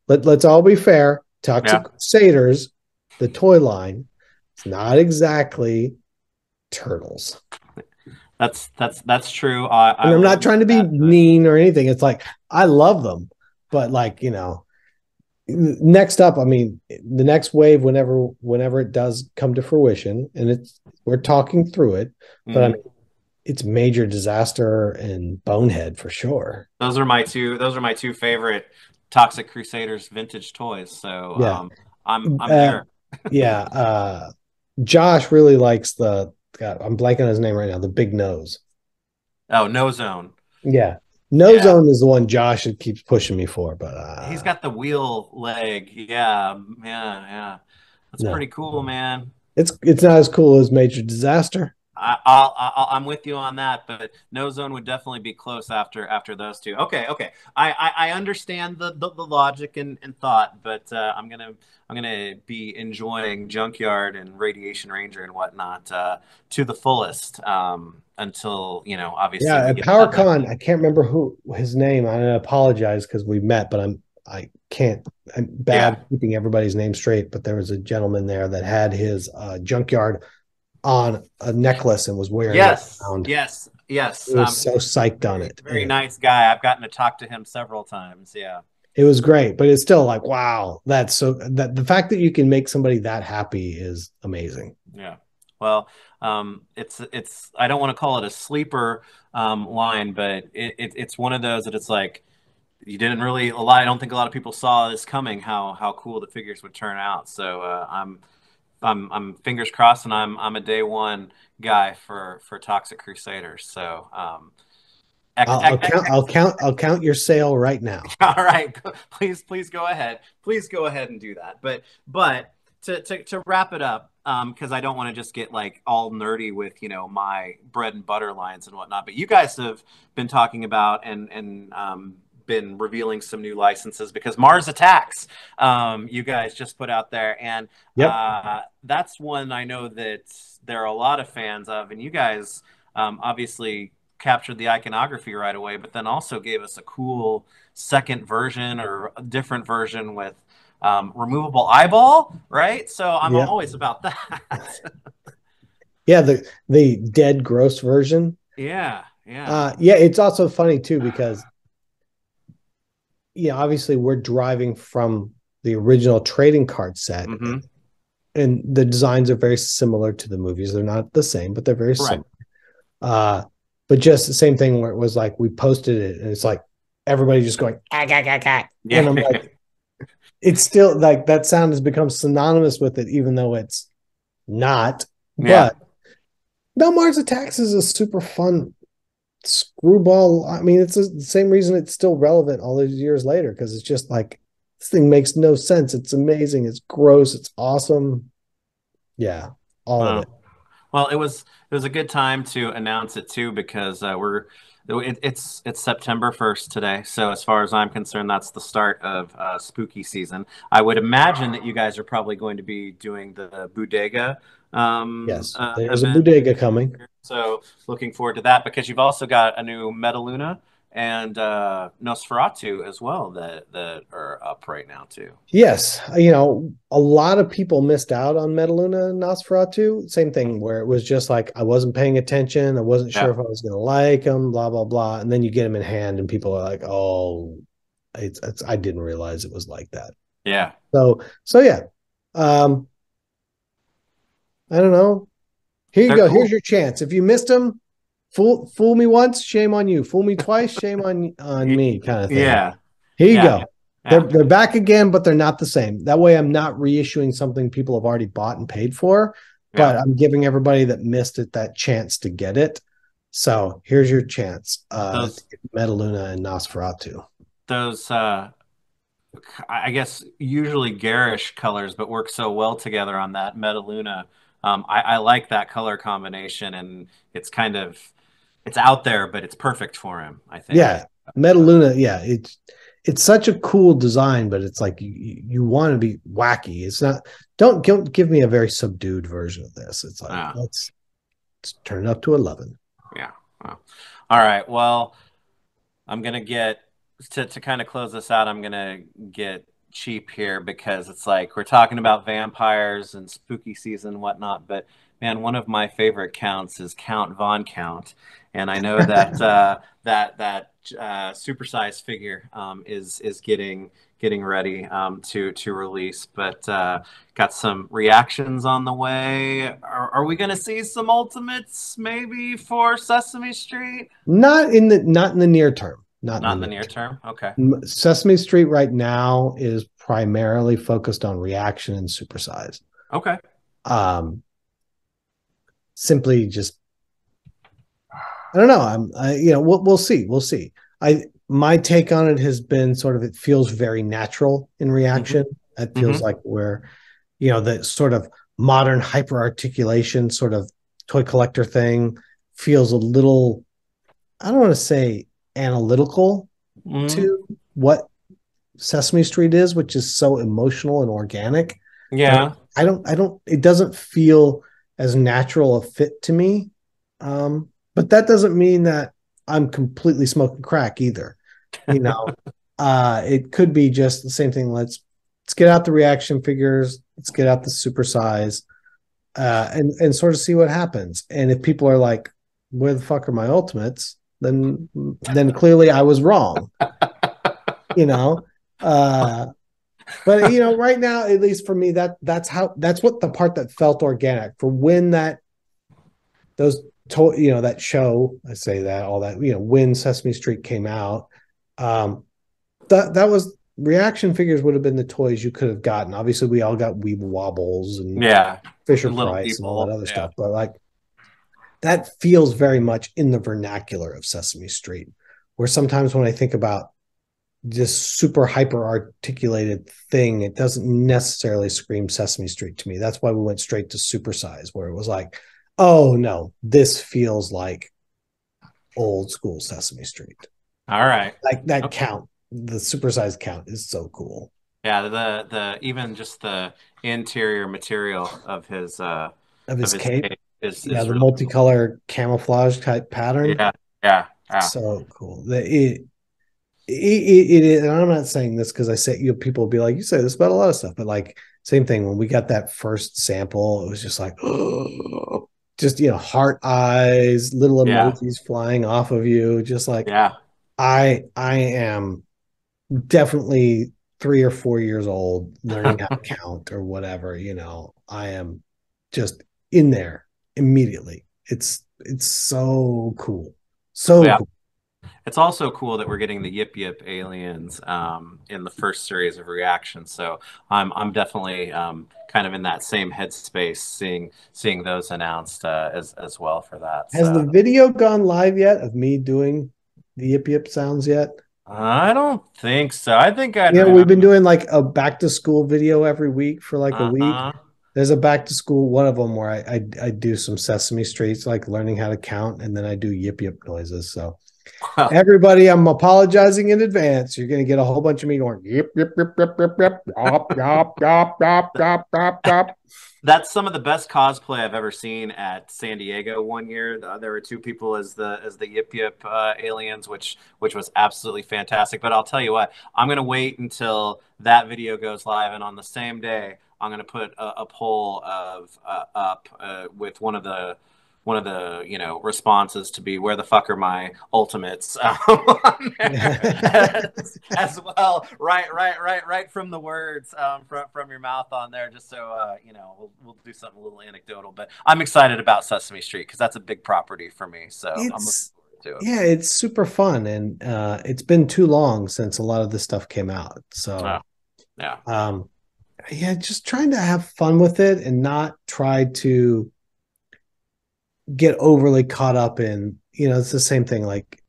let's all be fair. Toxic yeah. Crusaders, the toy line, it's not exactly turtles. That's true. I And I'm will not admit trying to be that, but mean or anything. It's like I love them, but like next up, I mean, the next wave, whenever it does come to fruition, and we're talking through it, but I mhm. mean, it's Major Disaster and Bonehead for sure. Those are my two favorite Toxic Crusaders vintage toys. So Yeah. I'm Uh, there. yeah. Josh really likes God, I'm blanking on his name right now, the big nose. Oh, No Zone. Yeah. No Yeah. Zone is the one Josh keeps pushing me for, but He's got the wheel leg. Yeah. Yeah, yeah. That's no. pretty cool, man. It's not as cool as Major Disaster. I'm with you on that, but No Zone would definitely be close after those two. Okay, okay. I understand the logic and thought, but I'm gonna be enjoying Junkyard and Radiation Ranger and whatnot to the fullest until obviously Yeah, we at get to that next PowerCon, one. I can't remember who his name. I apologize because we met, but I can't. I'm Yeah. bad keeping everybody's name straight. But there was a gentleman there that had his junkyard on a necklace and was wearing it Yes. around. Yes. Yes. He was so He's psyched on very it, very and nice guy. I've gotten to talk to him several times. Yeah. It was great, but it's still like, wow, that's so that the fact that you can make somebody that happy is amazing. Yeah. Well, it's I don't want to call it a sleeper line, but it's one of those that it's like you didn't really a lot. I don't think a lot of people saw this coming. How cool the figures would turn out. So I'm fingers crossed, and I'm a day one guy for Toxic Crusaders. So I'll count your sale right now. all right, please go ahead. Please go ahead and do that. But to wrap it up, because I don't want to just get like all nerdy with my bread and butter lines and whatnot. But you guys have been talking about and been revealing some new licenses because Mars Attacks, you guys just put out there, and Yep. that's one I know that there are a lot of fans of, and you guys obviously captured the iconography right away, but then also gave us a cool second version or a different version with removable eyeball, right? So I'm Yep. always about that. Yeah, the dead gross version. Yeah, yeah. Yeah, it's also funny too because obviously we're driving from the original trading card set, Mm-hmm. and the designs are very similar to the movies. They're not the same, but they're very Right. similar. Uh, but just the same thing where it was like we posted it, and it's like everybody just going, ah, ah, ah, ah. And Yeah. I'm like, it's still like that sound has become synonymous with it, even though it's not. Yeah. But no, Mars Attacks is a super fun screwball. I mean, it's the same reason it's still relevant all these years later because it's just like this thing makes no sense. It's amazing. It's gross. It's awesome. Yeah, all of Wow. it. Well, it was a good time to announce it too because it's September 1st today. So as far as I'm concerned, that's the start of spooky season. I would imagine that you guys are probably going to be doing the bodega Yes, there's a event. bodega coming. So looking forward to that because you've also got a new Metaluna and Nosferatu as well that are up right now too. Yes, a lot of people missed out on Metaluna and Nosferatu. Same thing where it was just like I wasn't paying attention. I wasn't sure Yeah. if I was going to like them, blah blah blah. And then you get them in hand, and people are like, "Oh, it's I didn't realize it was like that." Yeah. So yeah, um, I don't know. Here you They're go. Here's cool. your chance. If you missed them, fool me once, shame on you. Fool me twice, shame on Y- me, kind of thing. Yeah. Here you Yeah. go. They're Yeah. they're back again, but they're not the same. That way, I'm not reissuing something people have already bought and paid for, Yeah. but I'm giving everybody that missed it that chance to get it. So here's your chance to Those get Metaluna and Nosferatu. those I guess usually garish colors, but work so well together on that Metaluna. I like that color combination, and it's out there, but it's perfect for him, I think. Yeah, Metaluna. Yeah, it's such a cool design, but it's like you want to be wacky. It's not. Don't give me a very subdued version of this. It's like Yeah, let's turn it up to 11. yeah. Well, all right. Well, I'm gonna get to kind of close this out. I'm gonna get cheap here because it's like we're talking about vampires and spooky season and whatnot. But man, one of my favorite counts is Count Von Count, and I know that that supersized figure is getting ready to release. But got some reactions on the way. Are we gonna see some ultimates maybe for Sesame Street? Not in the near term. Not in Not the in the near near term. Okay. term. Sesame Street right now is primarily focused on reaction and supersize. Okay. Um, simply just I don't know. We'll see. We'll see. My take on it has been sort of it feels very natural in Hmm. reaction. It feels Hmm. like where the sort of modern hyper articulation sort of toy collector thing feels a little, I don't want to say analytical Hmm. to what Sesame Street is, which is so emotional and organic. But Yeah. it doesn't feel as natural a fit to me. But that doesn't mean that I'm completely smoking crack either. You know, it could be just the same thing. Let's get out the reaction figures. Let's get out the super size, and sort of see what happens. And if people are like, "Where the fuck are my ultimates?" Then clearly I was wrong. You know, uh, but right now, at least for me, that's what the part that felt organic for when those that show, I say that all that when Sesame Street came out, that was reaction figures would have been the toys you could have gotten. Obviously, we all got Weeble Wobbles and Yeah, Fisher little Price and all that people. other Yeah, stuff, but like that feels very much in the vernacular of Sesame Street. Where sometimes when I think about this super hyper articulated thing, it doesn't necessarily scream Sesame Street to me. That's why we went straight to Supersize, where it was like, oh no, this feels like old school Sesame Street. all right. Like that Okay. count, the Supersize count is so cool. Yeah, the even just the interior material Of of his his cape, cape yeah, is the really cool. multicolor camouflage type pattern, Yeah, yeah, yeah. so cool. It is, and I'm not saying this because I say people will be like, you say this about a lot of stuff, but like same thing when we got that first sample, it was just like, just heart eyes, little Yeah, emojis flying off of you, just like yeah. I am definitely 3 or 4 years old, learning how to count or whatever. I am just in there immediately. It's so cool, so Yeah. cool. It's also cool that we're getting the Yip Yip aliens in the first series of reactions. So I'm definitely kind of in that same headspace, seeing those announced as well for that. Has the So video gone live yet of me doing the yip yip sounds yet? I don't think so. I think I'd We've been remember. doing like a back to school video every week for like a week. Uh-huh. There's a back to school one of them where I do some Sesame Streets, like learning how to count, and then I do yip yip noises. So Well, everybody, I'm apologizing in advance. You're gonna get a whole bunch of me going yip yip yip yip yip yip yop yop yop yop yop yop yop. that's some of the best cosplay I've ever seen at San Diego one year. There were two people as the Yip Yip aliens, which was absolutely fantastic. But I'll tell you what, I'm gonna wait until that video goes live, and on the same day, I'm gonna put a poll of up with one of the responses to be where the fuck are my ultimates on there as well, right from the words from your mouth on there, just so we'll do something a little anecdotal. But I'm excited about Sesame Street because that's a big property for me, so I'm looking It's forward to it. yeah, it's super fun, and it's been too long since a lot of this stuff came out. Oh, So yeah, um, yeah, just trying to have fun with it and not try to get overly caught up in, it's the same thing. Like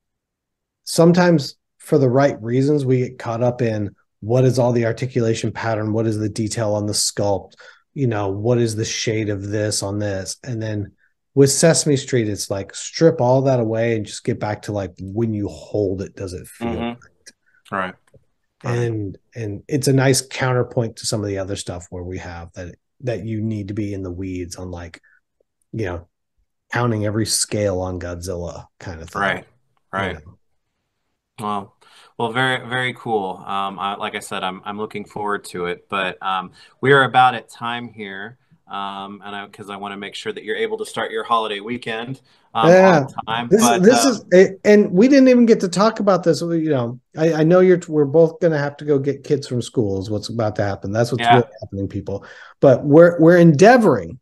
sometimes for the right reasons, we get caught up in what is all the articulation pattern, what is the detail on the sculpt, what is the shade of this on this. And then with Sesame Street, it's like strip all that away and just get back to like when you hold it, does it feel? mm-hmm. Right, right, And it's a nice counterpoint to some of the other stuff where we have that you need to be in the weeds on like, you know, counting every scale on Godzilla kind of thing. right, You right. know, Well, very, very cool. Like I said, I'm looking forward to it. But we are about at time here, and because I want to make sure that you're able to start your holiday weekend on yeah. time. This is But this is and we didn't even get to talk about this. I know we're both gonna have to go get kids from school is what's about to happen. That's what's yeah, really happening, people. But we're endeavoring.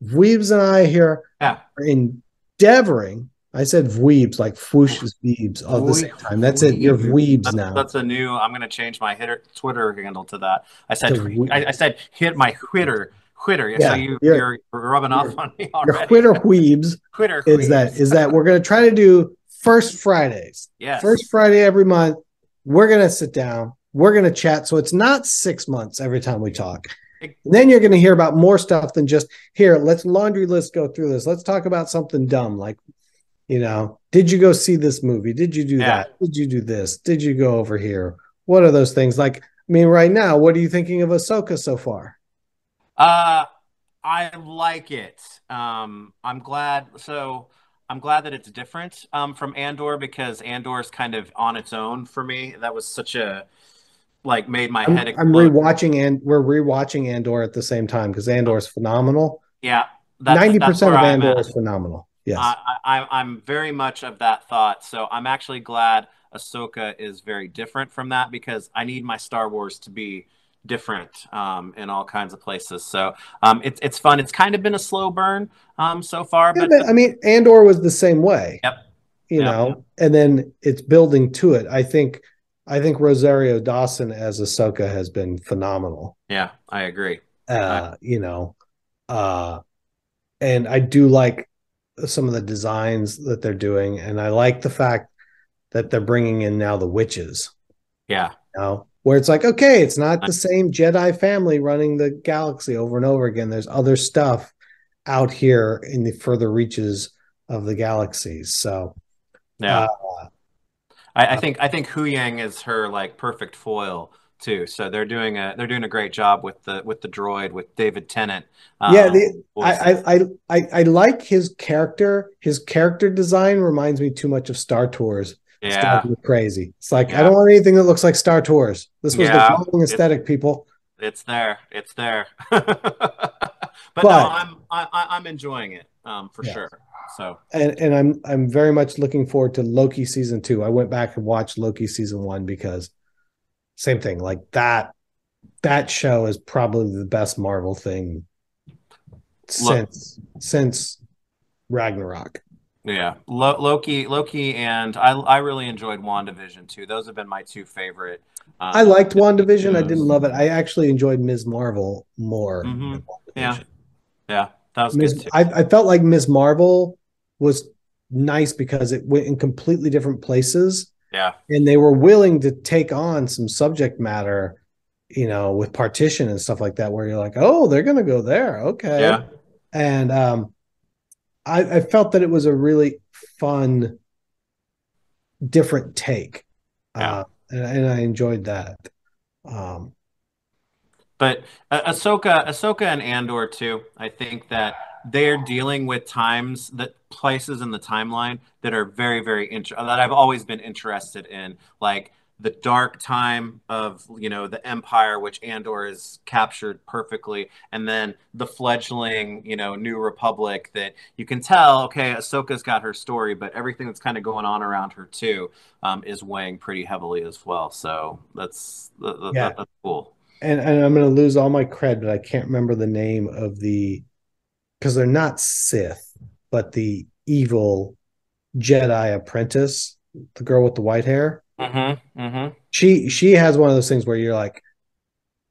Weebs and I here yeah, are endeavoring. I said Weebs like Fwoosh is Veebs all at the same time. That's it. You're we Weebs now. that's a new. I'm going to change my Twitter handle to that. To we, I said hit my Twitter. So yeah, you're rubbing off you're on me your already. Twitter Weebs Twitter is that queebs. is that we're gonna try to do first Fridays. First Yes. Friday every month. We're gonna sit down. We're gonna chat. So it's not 6 months every time we talk. And then you're gonna hear about more stuff than just here. Let's laundry list go through this. Let's talk about something dumb like did you go see this movie? Did you do Yeah. that? Did you do this? Did you go over here? What are those things like? I mean, right now, what are you thinking of Ahsoka so far? Uh, I like it. I'm glad that it's different from Andor because Andor is kind of on its own for me. That was such a like made my head I'm explode. rewatching and we're rewatching Andor at the same time because Andor is phenomenal. Yeah, Ninety that's percent where of I'm Andor at. is phenomenal. Yes. I'm very much of that thought. So I'm actually glad Ahsoka is very different from that because I need my Star Wars to be different in all kinds of places. So it's fun. It's kind of been a slow burn so far, Yeah, but but I mean, Andor was the same way, yep, you yep, know, and then it's building to it. I think Rosario Dawson as Ahsoka has been phenomenal. yeah, I agree. I, You know, uh, and I do like some of the designs that they're doing, and I like the fact that they're bringing in now the witches. yeah, You know, where it's like, okay, it's not the same Jedi family running the galaxy over and over again. There's other stuff out here in the further reaches of the galaxies. So, yeah. uh, I think Hu Yang is her like perfect foil too. So they're doing a great job with the droid with David Tennant yeah, voicing. I like his character. His character design reminds me too much of Star Tours. It's Yeah, driving me crazy. It's like I yeah, don't want anything that looks like Star Tours. This was the yeah. wrong It's aesthetic, people. it's there. It's there. But no, But I'm enjoying it for yeah, sure. So and I'm very much looking forward to Loki season 2. I went back and watched Loki season 1 because same thing. Like that show is probably the best Marvel thing look, since Ragnarok. yeah, Loki, and I really enjoyed WandaVision too. Those have been my two favorite I liked Disney WandaVision. I didn't shows. love it. I actually enjoyed Ms. Marvel more Hmm. than Yeah, WandaVision. yeah, that was good too. I felt like Ms. Marvel was nice because it went in completely different places Yeah, and they were willing to take on some subject matter, with partition and stuff like that, where you're like, oh, they're going to go there. Okay. yeah, And I felt that it was a really fun, different take. yeah. And I enjoyed that. Um, But Ahsoka and Andor too. I think that they're dealing with times that places in the timeline that are very, very that I've always been interested in, like the dark time of the Empire, which Andor is captured perfectly, and then the fledgling New Republic that you can tell. Okay, Ahsoka's got her story, but everything that's kind of going on around her too is weighing pretty heavily as well. So yeah. that's cool. And I'm going to lose all my cred, but I can't remember the name of because they're not Sith, but the evil Jedi apprentice, the girl with the white hair. Mm-hmm. Mm-hmm. She has one of those things where you're like,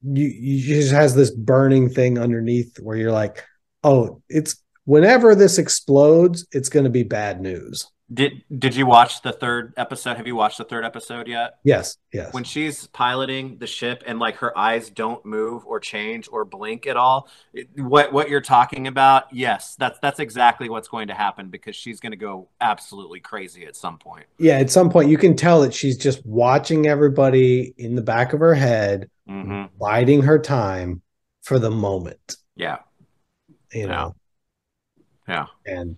you just has this burning thing underneath where you're like, oh, it's whenever this explodes, it's going to be bad news. Did you watch the third episode? Have you watched the third episode yet? Yes, yes, When she's piloting the ship and like her eyes don't move or change or blink at all, what you're talking about, yes, that's exactly what's going to happen because she's going to go absolutely crazy at some point. yeah. At some point, you can tell that she's just watching everybody in the back of her head, Hmm. biding her time for the moment. Yeah, You yeah, know, yeah. and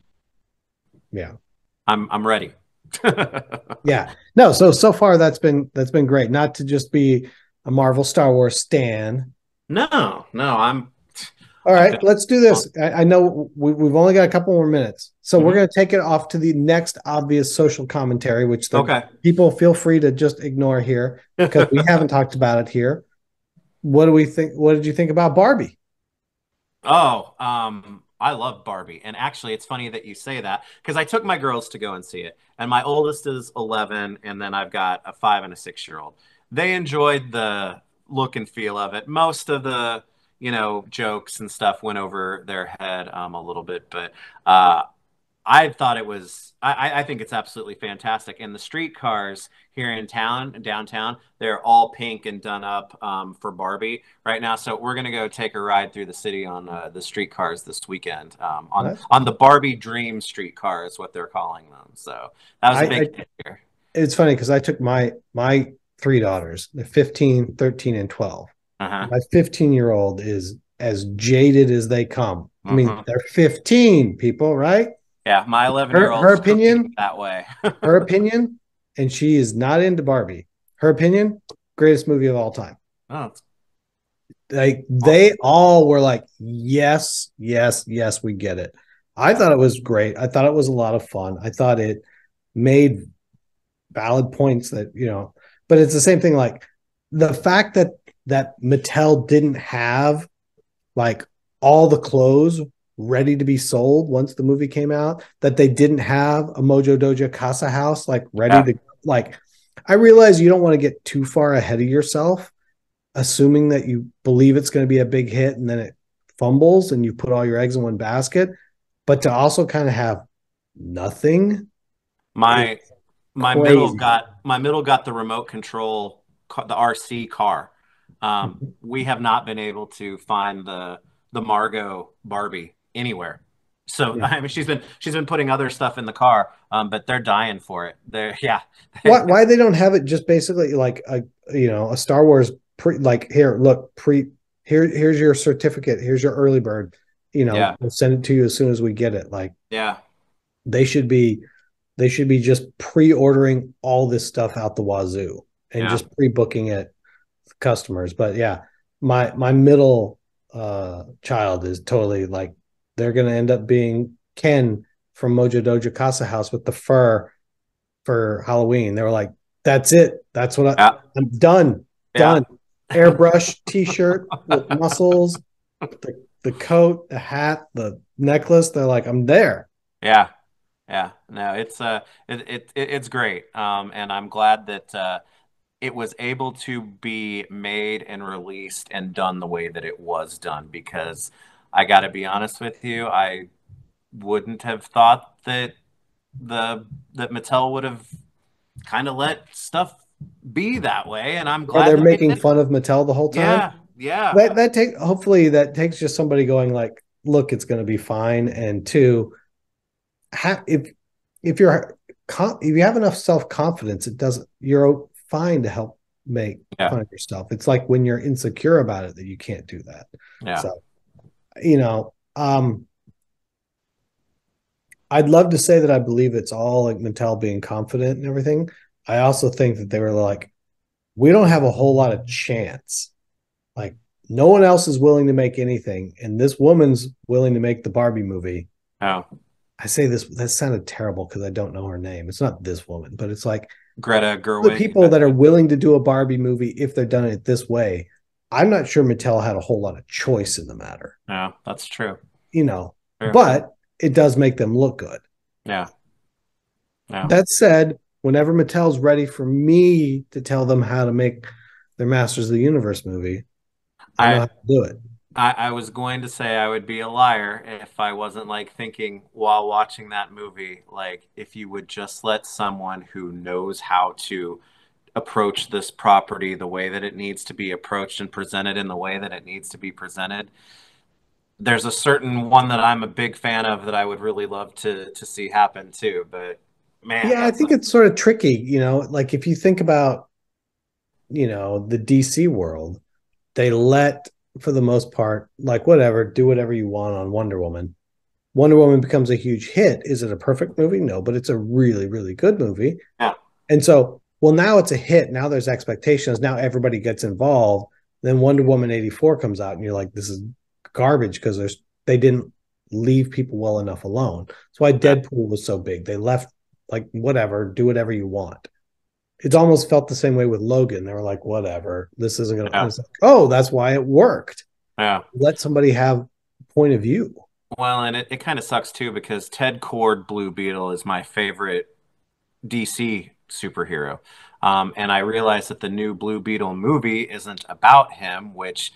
yeah, I'm ready. yeah. No, so far that's been great. Not to just be a Marvel Star Wars stan. No, no, All I've right, been. let's do this. I know we've only got a couple more minutes, so we're Mhm. going to take it off to the next obvious social commentary, which the Okay. people feel free to just ignore here because we haven't talked about it here. What do we think? What did you think about Barbie? Oh, I love Barbie. And actually, it's funny that you say that because I took my girls to go and see it. And my oldest is 11, and then I've got a 5 and a 6-year-old. They enjoyed the look and feel of it. Most of the, jokes and stuff went over their head a little bit, but uh, I thought it was. I think it's absolutely fantastic. And the streetcars here in town, downtown, they're all pink and done up for Barbie right now. So we're gonna go take a ride through the city on the streetcars this weekend. On the Barbie Dream streetcar is what they're calling them. So that was a I big hit here. It's funny because I took my three daughters, they're 15, 13, and 12. Uh-huh. My 15-year-old is as jaded as they come. I mean, Uh-huh. they're 15 people, right? Yeah, my 11 year Her old still thinking opinion, that way. her opinion, and she is not into Barbie. Her opinion, greatest movie of all time. Oh, it's Like they awesome. all were like, yes, yes, yes, we get it. I Yeah. thought it was great. I thought it was a lot of fun. I thought it made valid points that, but it's the same thing. Like the fact that Mattel didn't have like all the clothes ready to be sold once the movie came out, that they didn't have a Mojo Dojo Casa house like ready Yeah. to, like, I realize you don't want to get too far ahead of yourself, assuming that you believe it's going to be a big hit and then it fumbles and you put all your eggs in one basket. But to also kind of have nothing is My crazy. my middle got the remote control the RC car. We have not been able to find the Margot Barbie anywhere. So Yeah. I mean, she's been putting other stuff in the car, but they're dying for it. They're yeah, Why they don't have it just basically like a Star Wars pre, like, here, look, here's your certificate, here's your early bird, yeah, we'll send it to you as soon as we get it. Like yeah, they should be they should be just pre-ordering all this stuff out the wazoo and yeah. just pre-booking it for customers. But yeah, my middle child is totally like, they're gonna end up being Ken from Mojo Dojo Casa House with the fur for Halloween. They were like, that's it. That's what Yeah, I'm done. yeah, Done. Airbrush t-shirt with muscles, the coat, the hat, the necklace. They're like, I'm there. yeah, yeah. No, it's great. And I'm glad that it was able to be made and released and done the way that it was done because I got to be honest with you, I wouldn't have thought that the that Mattel would have kind of let stuff be that way, and I'm Or glad they're that they making did. fun of Mattel the whole time. Yeah, yeah, That take hopefully that takes just somebody going like, look, it's going to be fine. And two, if you're if you have enough self confidence, it doesn't. You're fine to help make yeah, fun of yourself. It's like when you're insecure about it that you can't do that. yeah. So I'd love to say that I believe it's all like Mattel being confident and everything. I also think that they were like, we don't have a whole lot of chance. Like, no one else is willing to make anything, and this woman's willing to make the Barbie movie. Oh, I say this, that sounded terrible because I don't know her name. It's not this woman, but it's like Greta the Gerwig, people I that are think. willing to do a Barbie movie if they're done it this way. I'm not sure Mattel had a whole lot of choice in the matter, Yeah, that's true. you know, True. but it does make them look good. Yeah, yeah. That said, whenever Mattel's ready for me to tell them how to make their Masters of the Universe movie, I know I how to do it. I was going to say I would be a liar if I wasn't like thinking while watching that movie, like if you would just let someone who knows how to approach this property the way that it needs to be approached and presented in the way that it needs to be presented. There's a certain one that I'm a big fan of that I would really love to see happen too. But man, Yeah, I that's think it's sort of tricky, like if you think about, the DC world, they let, for the most part, like, whatever, do whatever you want on Wonder Woman. Wonder Woman becomes a huge hit. Is it a perfect movie? No, but it's a really, really good movie. yeah, And so, well, now it's a hit. Now there's expectations. Now everybody gets involved. Then Wonder Woman 84 comes out, and you're like, this is garbage because they didn't leave people well enough alone. That's why yeah, Deadpool was so big. They left, like, whatever, do whatever you want. It's almost felt the same way with Logan. They were like, whatever, this isn't gonna. yeah, It's like, oh, that's why it worked. yeah. Let somebody have a point of view. Well, and it kind of sucks too because Ted Kord Blue Beetle is my favorite DC superhero. And I realized that the new Blue Beetle movie isn't about him, which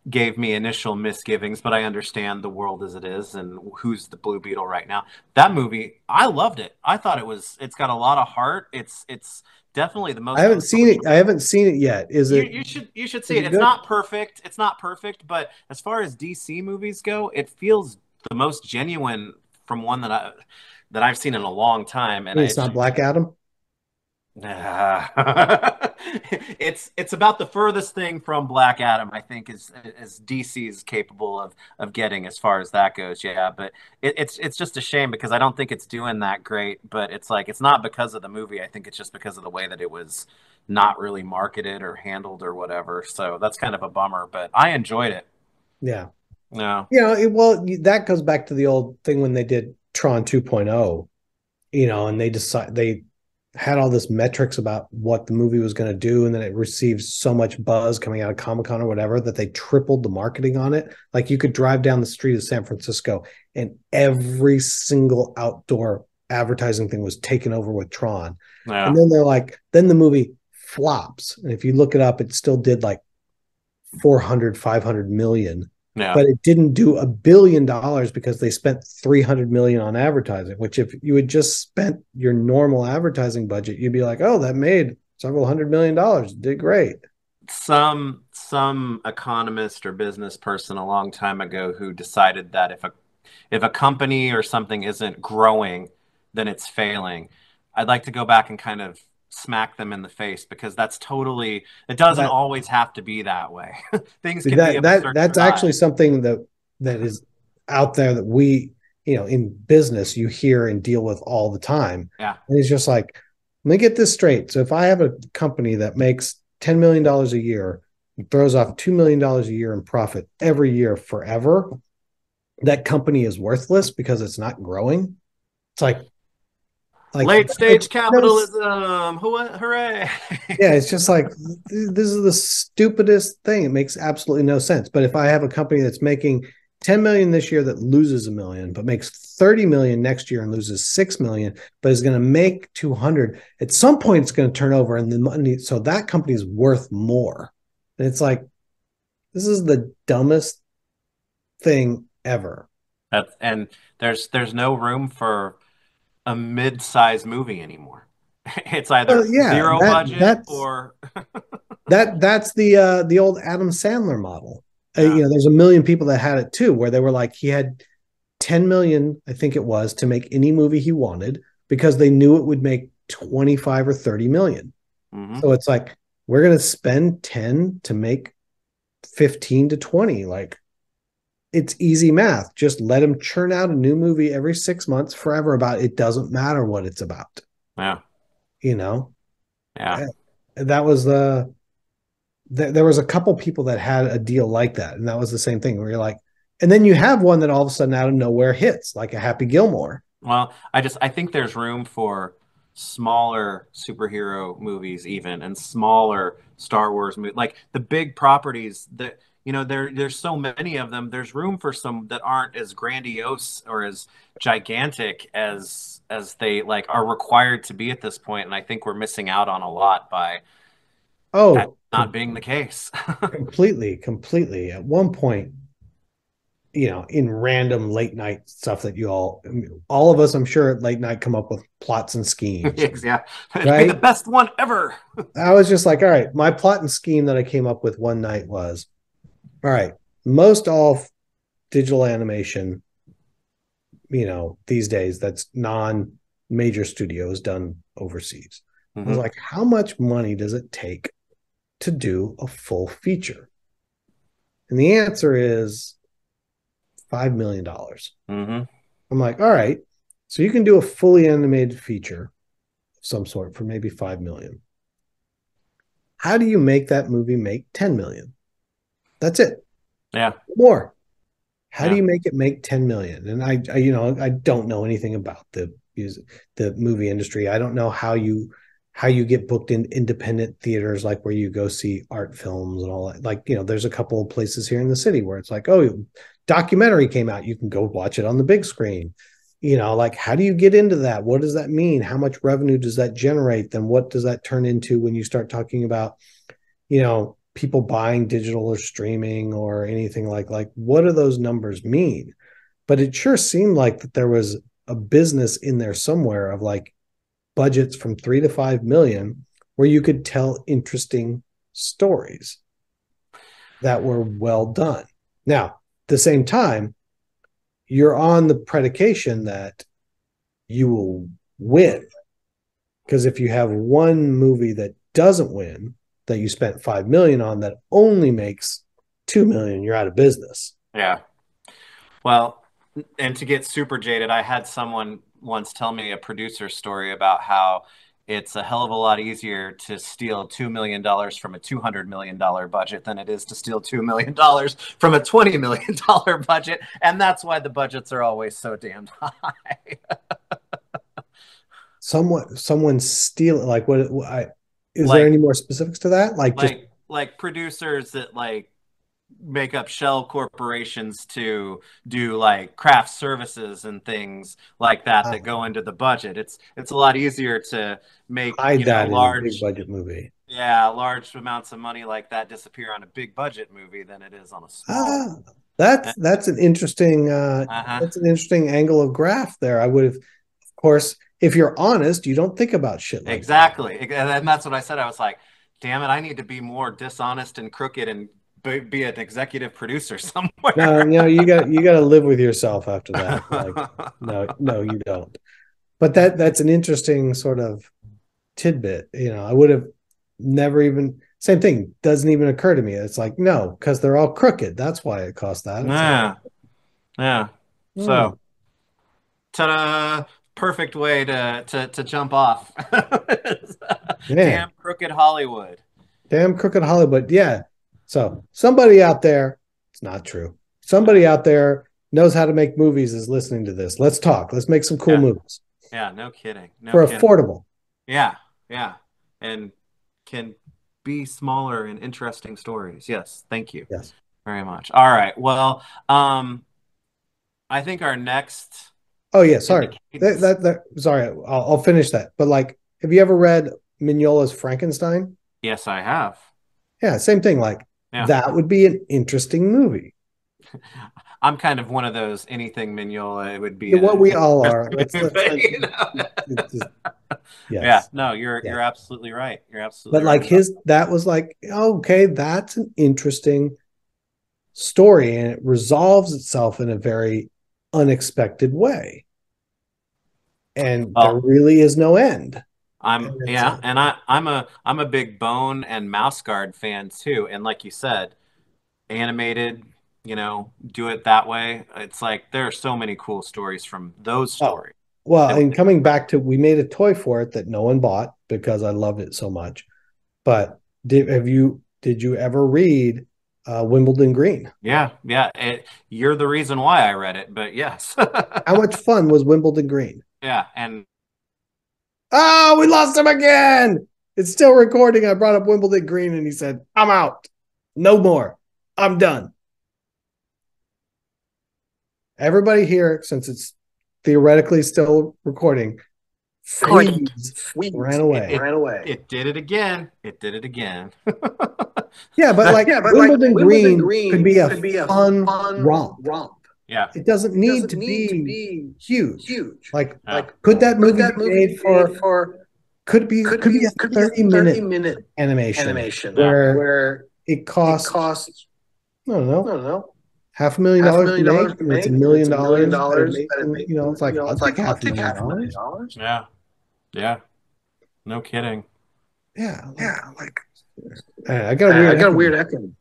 gave me initial misgivings, but I understand the world as it is and who's the Blue Beetle right now. That movie, I loved it. I thought it's got a lot of heart. It's definitely the I most haven't seen it. I emotional. haven't seen it yet. You should see Is it. it It's good? not perfect. It's not perfect, but as far as DC movies go, it feels the most genuine from one that I've seen in a long time, and It's not Black Adam. it's about the furthest thing from Black Adam, I think, is DC is capable of getting as far as that goes. Yeah, but it's just a shame because I don't think it's doing that great. But it's like it's not because of the movie. I think it's just because of the way that it was not really marketed or handled or whatever. So that's kind of a bummer. But I enjoyed it. Yeah. No, Well, that goes back to the old thing when they did Tron 2.0, and they had all this metrics about what the movie was going to do, and then it received so much buzz coming out of Comic-Con or whatever that they tripled the marketing on it. Like you could drive down the street of San Francisco and every single outdoor advertising thing was taken over with Tron. And Yeah. then they're like, then the movie flops. And if you look it up, it still did like 400, 500 million, Yeah. but it didn't do $1 billion because they spent 300 million on advertising, which if you had just spent your normal advertising budget, you'd be like, oh, that made several $100 million. Did great. Some economist or business person a long time ago who decided that if a company or something isn't growing, then it's failing. I'd like to go back and kind of smack them in the face because that's totally, it doesn't That always have to be that way. Things can be that that absurd that's or actually something that is out there that we, in business you hear and deal with all the time. yeah. And it's just like, let me get this straight. So if I have a company that makes $10 million a year and throws off $2 million a year in profit every year forever, that company is worthless because it's not growing. It's like Late that makes stage no. capitalism. Hooray. Yeah, it's just like this is the stupidest thing. It makes absolutely no sense. But if I have a company that's making 10 million this year that loses a million, but makes 30 million next year and loses 6 million, but is going to make 200, at some point it's going to turn over and the money, so that company is worth more. And it's like, this is the dumbest thing ever. And there's no room for a mid-sized movie anymore. It's Well, either yeah, zero that budget that's or that's the old Adam Sandler model. yeah. There's a million people that had it too, where they were like, he had 10 million, I think it was, to make any movie he wanted because they knew it would make 25 or 30 million. Hmm. So it's like, we're going to spend 10 to make 15 to 20. Like, it's easy math. Just let him churn out a new movie every 6 months forever about it. It doesn't matter what it's about, Yeah. you know? Yeah. Eh, That was there was a couple people that had a deal like that. And that was the same thing where you're like, and then you have one that all of a sudden out of nowhere hits, like a Happy Gilmore. Well, I think there's room for smaller superhero movies even and smaller Star Wars movies. Like the big properties that there's so many of them. There's room for some that aren't as grandiose or as gigantic as they like are required to be at this point. And I think we're missing out on a lot by that Oh, not being the case. completely. At one point, in random late night stuff that all of us, I'm sure at late night come up with plots and schemes, Yeah, it'd be the right? best one ever. I was just like, all right, my plot and scheme that I came up with one night was, all right, most all digital animation, these days that's non major studios done overseas. I was Hmm. like, how much money does it take to do a full feature? And the answer is $5 million. Hmm. I'm like, all right, so you can do a fully animated feature of some sort for maybe 5 million. How do you make that movie make 10 million? That's it. Yeah, More. How do yeah. you make it make 10 million? And I don't know anything about the movie industry. I don't know how you get booked in independent theaters, like where you go see art films and all that. Like, there's a couple of places here in the city where it's like, oh, documentary came out, you can go watch it on the big screen. Like, how do you get into that? What does that mean? How much revenue does that generate? Then what does that turn into when you start talking about, people buying digital or streaming or anything like what do those numbers mean? But it sure seemed like that there was a business in there somewhere of like budgets from 3 to 5 million where you could tell interesting stories that were well done. Now, at the same time, you're on the predication that you will win. Because if you have one movie that doesn't win, that you spent 5 million on, that only makes 2 million, you're out of business. Yeah. Well, and to get super jaded, I had someone once tell me a producer story about how it's a hell of a lot easier to steal $2 million from a $200 million budget than it is to steal $2 million from a $20 million budget. And that's why the budgets are always so damned high. someone steal like what I is there any Like more specifics to that? Like just like producers that like make up shell corporations to do like craft services and things like that that go into the budget. It's a lot easier to make, hide you know, that in a big large, budget movie. yeah, large amounts of money like that disappear on a big budget movie than it is on a small Ah, one. that's an interesting Uh-huh. that's an interesting angle of graph there. I would have, of course, if you're honest, you don't think about shit like that. Exactly. And that's what I said. I was like, damn it, I need to be more dishonest and crooked and be an executive producer No, somewhere. you know, you got to live with yourself after that. Like, no, you don't. But that's an interesting sort of tidbit. You know, I would have never even same thing doesn't even occur to me. It's like no, because they're all crooked. That's why it costs that. It's like, Yeah. Yeah. hmm, So, ta-da! Perfect way to jump off. man, Damn crooked Hollywood. damn crooked Hollywood. Yeah. So somebody out there, it's not true. Yeah. Somebody out there knows how to make movies is listening to this. Let's talk. Let's make some cool Yeah. movies Yeah. No kidding. No for kidding. affordable. Yeah. Yeah. And can be smaller and interesting stories. Yes. Thank you Yes. very much. All right. Well, I think our next Oh yeah. in the Sorry. cadence. Sorry. I'll finish that. But like, have you ever read Mignola's Frankenstein? Yes, I have. Yeah. Same thing. Like Yeah. that would be an interesting movie. I'm kind of one of those anything Mignola, it would be Yeah, what an we all are. interesting movie, you know? Just, Yeah, yes. no, Yeah. you're absolutely right. You're But absolutely right like about his, that was like, okay, that's an interesting story, and it resolves itself in a very unexpected way, and there well, really is no end. And I'm it's yeah, like, and I'm a big Bone and Mouse Guard fan too. And like you said, animated, you know, do it that way. It's like there are so many cool stories from those oh, stories well, that we and didn't coming cover. back to, we made a toy for it that no one bought because I loved it so much. But did you ever read Wimbledon Green? Yeah, yeah. You're the reason why I read it, but yes. How much fun was Wimbledon Green? Yeah, and Oh, we lost him again. It's still recording. I brought up Wimbledon Green and he said, I'm out. No more. I'm done. Everybody here, since it's theoretically still recording, Fweebs ran it away. it it did it again. It did it again. Yeah, but like Wimbledon Green could be a fun romp. Yeah. It doesn't need to be huge. Like, Yeah. could that movie be made for? Could be a 30-minute animation Yeah. where it costs, I don't know, $500,000 to make, and it's $1 million that it makes. And it's like, I'll take $500,000. Yeah. Yeah. No kidding. Yeah, like I got a weird echo.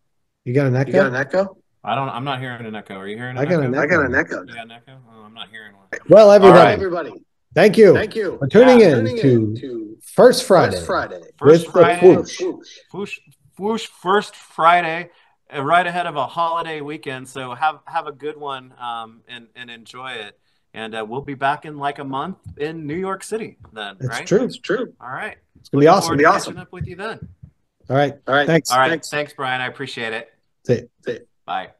You got an echo? I'm not hearing an echo. Are you hearing I an got echo? an echo. You got an echo? Oh, I'm not hearing one. Well, All everybody, right. thank you for tuning Yeah. in to First Friday First with the Friday. Fwoosh. Fwoosh first Friday, right ahead of a holiday weekend. So have a good one, and enjoy it. And we'll be back in like a month in New York City then, It's right? true. All right. It's gonna be Looking awesome. forward to catching up with you then. All right. Thanks. All right. Thanks, Brian. I appreciate it. See you. Bye.